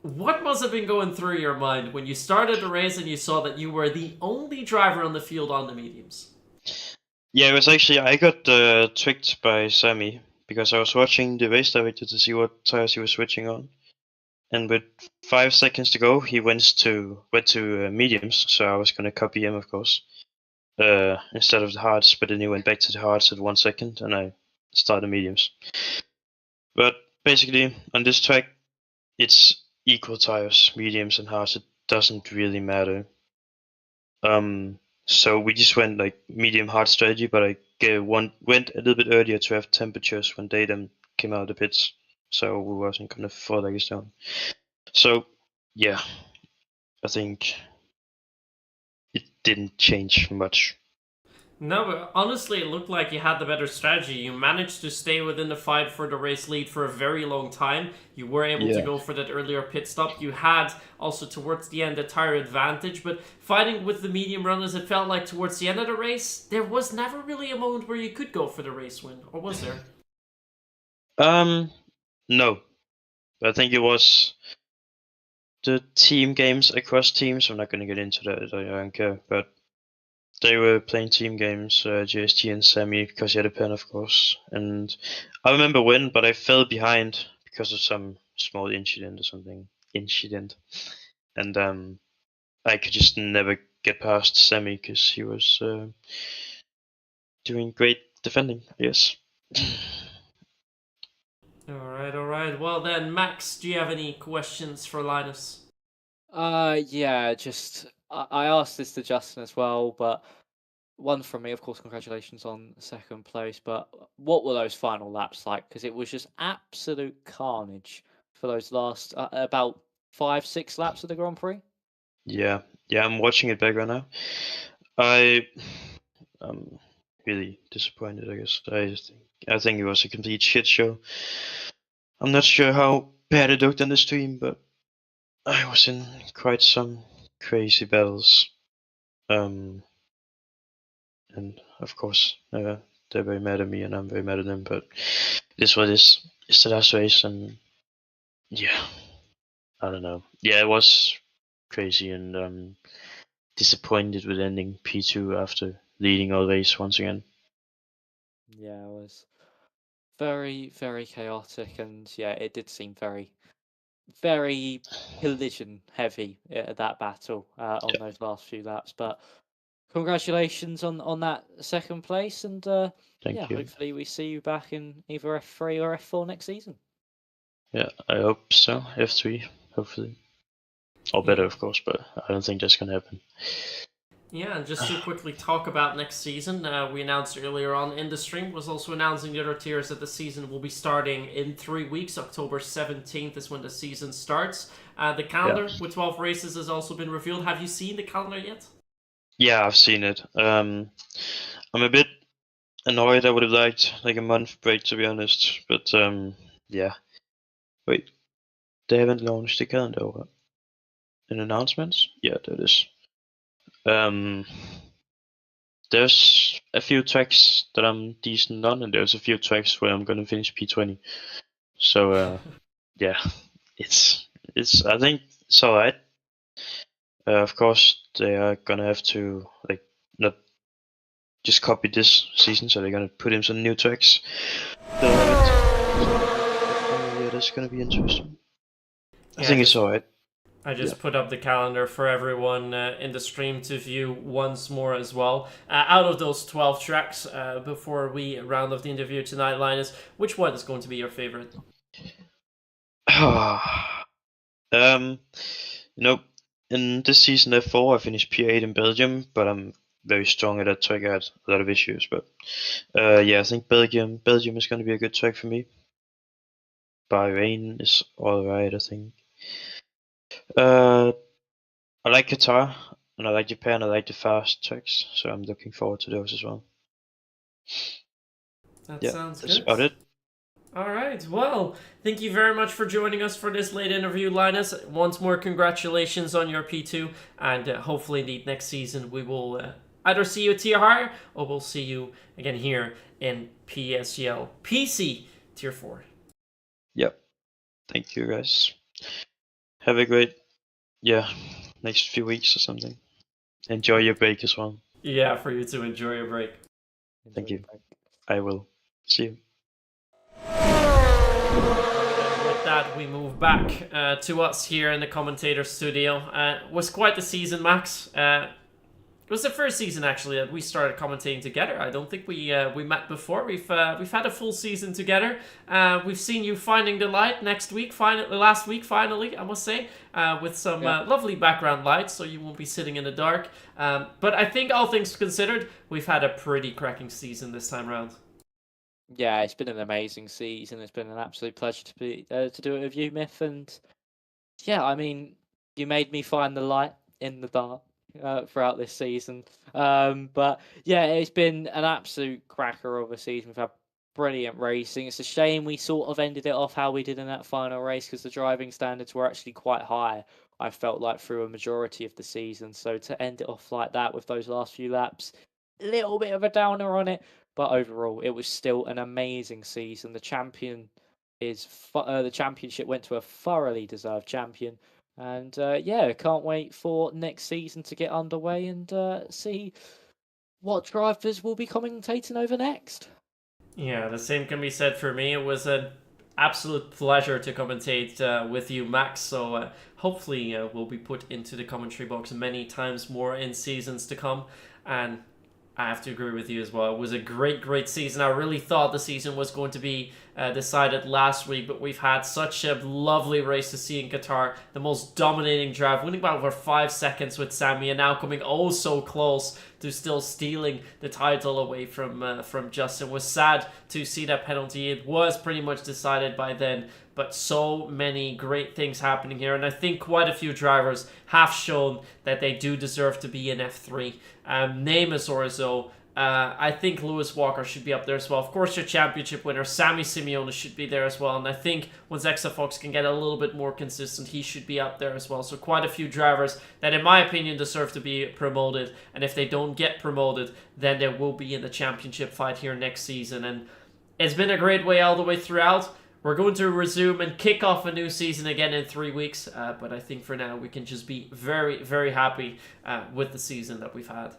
What must have been going through your mind when you started the race and you saw that you were the only driver on the field on the mediums? Yeah, it was actually I got tricked by Sammy because I was watching the race director to see what tires he was switching on, and with 5 seconds to go, he went to mediums. So I was gonna copy him, of course, instead of the hards. But then he went back to the hards at 1 second, and I started mediums. But basically, on this track, it's equal tires, mediums and hards. It doesn't really matter. So we just went like medium hard strategy, but I went a little bit earlier to have temperatures when they then came out of the pits, so we wasn't gonna fall legs down. So yeah, I think it didn't change much. No, but honestly, it looked like you had the better strategy. You managed to stay within the fight for the race lead for a very long time. You were able to Yeah. go for that earlier pit stop. You had also towards the end a tire advantage, but fighting with the medium runners, it felt like towards the end of the race, there was never really a moment where you could go for the race win, or was there? No, I think it was the team games across teams. I'm not gonna get into that. I don't care, but they were playing team games, JST and Sammy, because he had a pen, of course. And I remember when, but I fell behind because of some small incident or something. And I could just never get past Sammy because he was doing great defending, yes. All right. Well then, Max, do you have any questions for Linus? Yeah, just I asked this to Justin as well, but one from me, of course, congratulations on second place. But what were those final laps like? Because it was just absolute carnage for those last about 5, 6 laps of the Grand Prix. Yeah, I'm watching it back right now. I'm really disappointed. I guess I think it was a complete shit show. I'm not sure how bad it looked on the stream, but I was in quite some crazy battles. And of course, they're very mad at me, and I'm very mad at them. But this what is it's the last race, and yeah, I don't know. Yeah, it was crazy, and disappointed with ending P2 after leading all race once again. Yeah, it was very, very chaotic, and yeah, it did seem very, very collision heavy that battle on Yeah, those last few laps. But congratulations on that second place, and yeah, thank you. hopefully we see you back in either F3 or F4 next season. Yeah, I hope so. F3, hopefully. Or better, Yeah. of course, but I don't think that's gonna happen. Yeah, and just to quickly talk about next season, we announced earlier on in the stream, was also announcing the other tiers that the season will be starting in 3 weeks. October 17th is when the season starts. The calendar with 12 races has also been revealed. Have you seen the calendar yet? Yeah, I've seen it. I'm a bit annoyed. I would have liked like a month break, to be honest. But yeah. Wait, they haven't launched the calendar in announcements? Yeah, there it is. There's a few tracks that I'm decent on, and there's a few tracks where I'm gonna finish P20. So yeah, it's I think it's alright. Of course, they are gonna have to like not just copy this season, so they're gonna put in some new tracks. Yeah, that's gonna be interesting. I think it's alright. I just put up the calendar for everyone in the stream to view once more as well. Out of those 12 tracks, before we round off the interview tonight, Linus, which one is going to be your favorite? You know, in this season F4, I finished P8 in Belgium, but I'm very strong at that track. I had a lot of issues, but yeah, I think Belgium is going to be a good track for me. Bahrain is alright, I think. I like Qatar, and I like Japan. I like the fast tracks, so I'm looking forward to those as well. That Yeah, sounds that's good. about it. All right. Well, thank you very much for joining us for this late interview, Linus. Once more, congratulations on your P2, and hopefully, indeed, next season we will either see you tier higher or we'll see you again here in PSGL PC tier 4. Yep. Thank you, guys. Have a great, next few weeks or something. Enjoy your break as well. Yeah, for you to enjoy your break. Thank you. I will. See you. With that, we move back to us here in the commentator studio. Was quite the season, Max. It was the first season actually that we started commentating together. I don't think we met before. We've had a full season together. We've seen you finding the light last week finally, I must say, with some lovely background lights, so you won't be sitting in the dark. But I think all things considered, we've had a pretty cracking season this time around. Yeah, it's been an amazing season. It's been an absolute pleasure to do it with you, Myth. And yeah, I mean, you made me find the light in the dark throughout this season. But yeah, it's been an absolute cracker of a season. We've had brilliant racing. It's a shame we sort of ended it off how we did in that final race because the driving standards were actually quite high. I felt like through a majority of the season. So to end it off like that with those last few laps, a little bit of a downer on it. But overall, it was still an amazing season. The championship went to a thoroughly deserved champion, and yeah, can't wait for next season to get underway and see what drivers will be commentating over next. Yeah, the same can be said for me. It was an absolute pleasure to commentate with you, Max. So hopefully we'll be put into the commentary box many times more in seasons to come. And I have to agree with you as well. It was a great season. I really thought the season was going to be decided last week, but we've had such a lovely race to see in Qatar. The most dominating drive, winning by over 5 seconds with Sammy, and now coming oh so close to still stealing the title away from Justin. It was sad to see that penalty. It was pretty much decided by then, but so many great things happening here, and I think quite a few drivers have shown that they do deserve to be in F3. Name is Orzo. I think Lewis Walker should be up there as well. Of course, your championship winner, Sammy Simeone, should be there as well. And I think once Fox can get a little bit more consistent, he should be up there as well. So quite a few drivers that, in my opinion, deserve to be promoted. And if they don't get promoted, then they will be in the championship fight here next season. And it's been a great way all the way throughout. We're going to resume and kick off a new season again in 3 weeks. But I think for now, we can just be very happy with the season that we've had.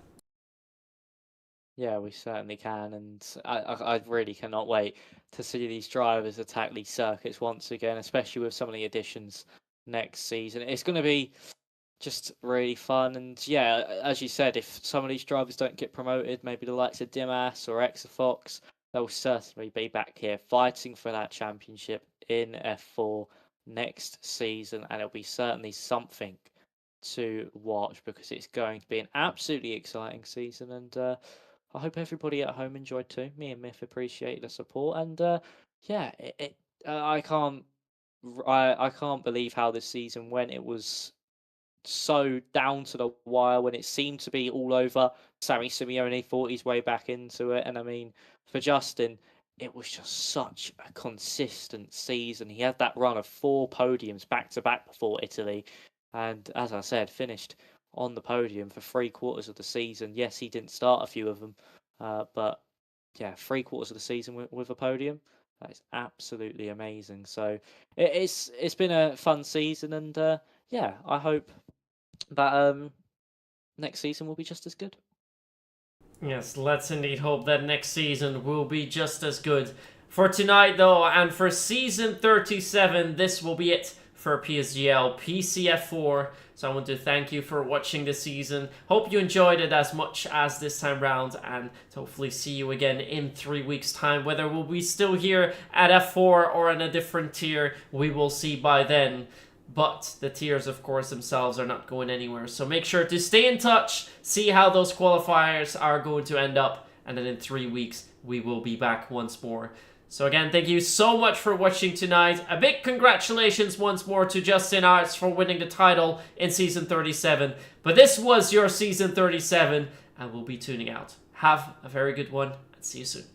Yeah, we certainly can, and I really cannot wait to see these drivers attack these circuits once again, especially with some of the additions next season. It's going to be just really fun, and yeah, as you said, if some of these drivers don't get promoted, maybe the likes of Dimas or Fox, they'll certainly be back here fighting for that championship in F4 next season, and it'll be certainly something to watch because it's going to be an absolutely exciting season, and I hope everybody at home enjoyed too. Me and Myth appreciate the support, and yeah, I can't believe how this season went. It was so down to the wire when it seemed to be all over. Sammy Simeone fought his way back into it, and I mean, for Justin, it was just such a consistent season. He had that run of 4 podiums back to back before Italy, and as I said, finished on the podium for 3/4 of the season. Yes, he didn't start a few of them, but yeah, 3/4 of the season with a podium. That is absolutely amazing. So it's been a fun season, and yeah, I hope that next season will be just as good. Yes, let's indeed hope that next season will be just as good. For tonight, though, and for season 37, this will be it for PSGL PCF4. So I want to thank you for watching this season. Hope you enjoyed it as much as this time round, and hopefully see you again in 3 weeks' time. Whether we'll be still here at F4 or in a different tier, we will see by then. But the tiers, of course, themselves are not going anywhere. So make sure to stay in touch, see how those qualifiers are going to end up, and then in 3 weeks, we will be back once more. So again, thank you so much for watching tonight. A big congratulations once more to Justin Arts for winning the title in Season 37. But this was your Season 37, and we'll be tuning out. Have a very good one, and see you soon.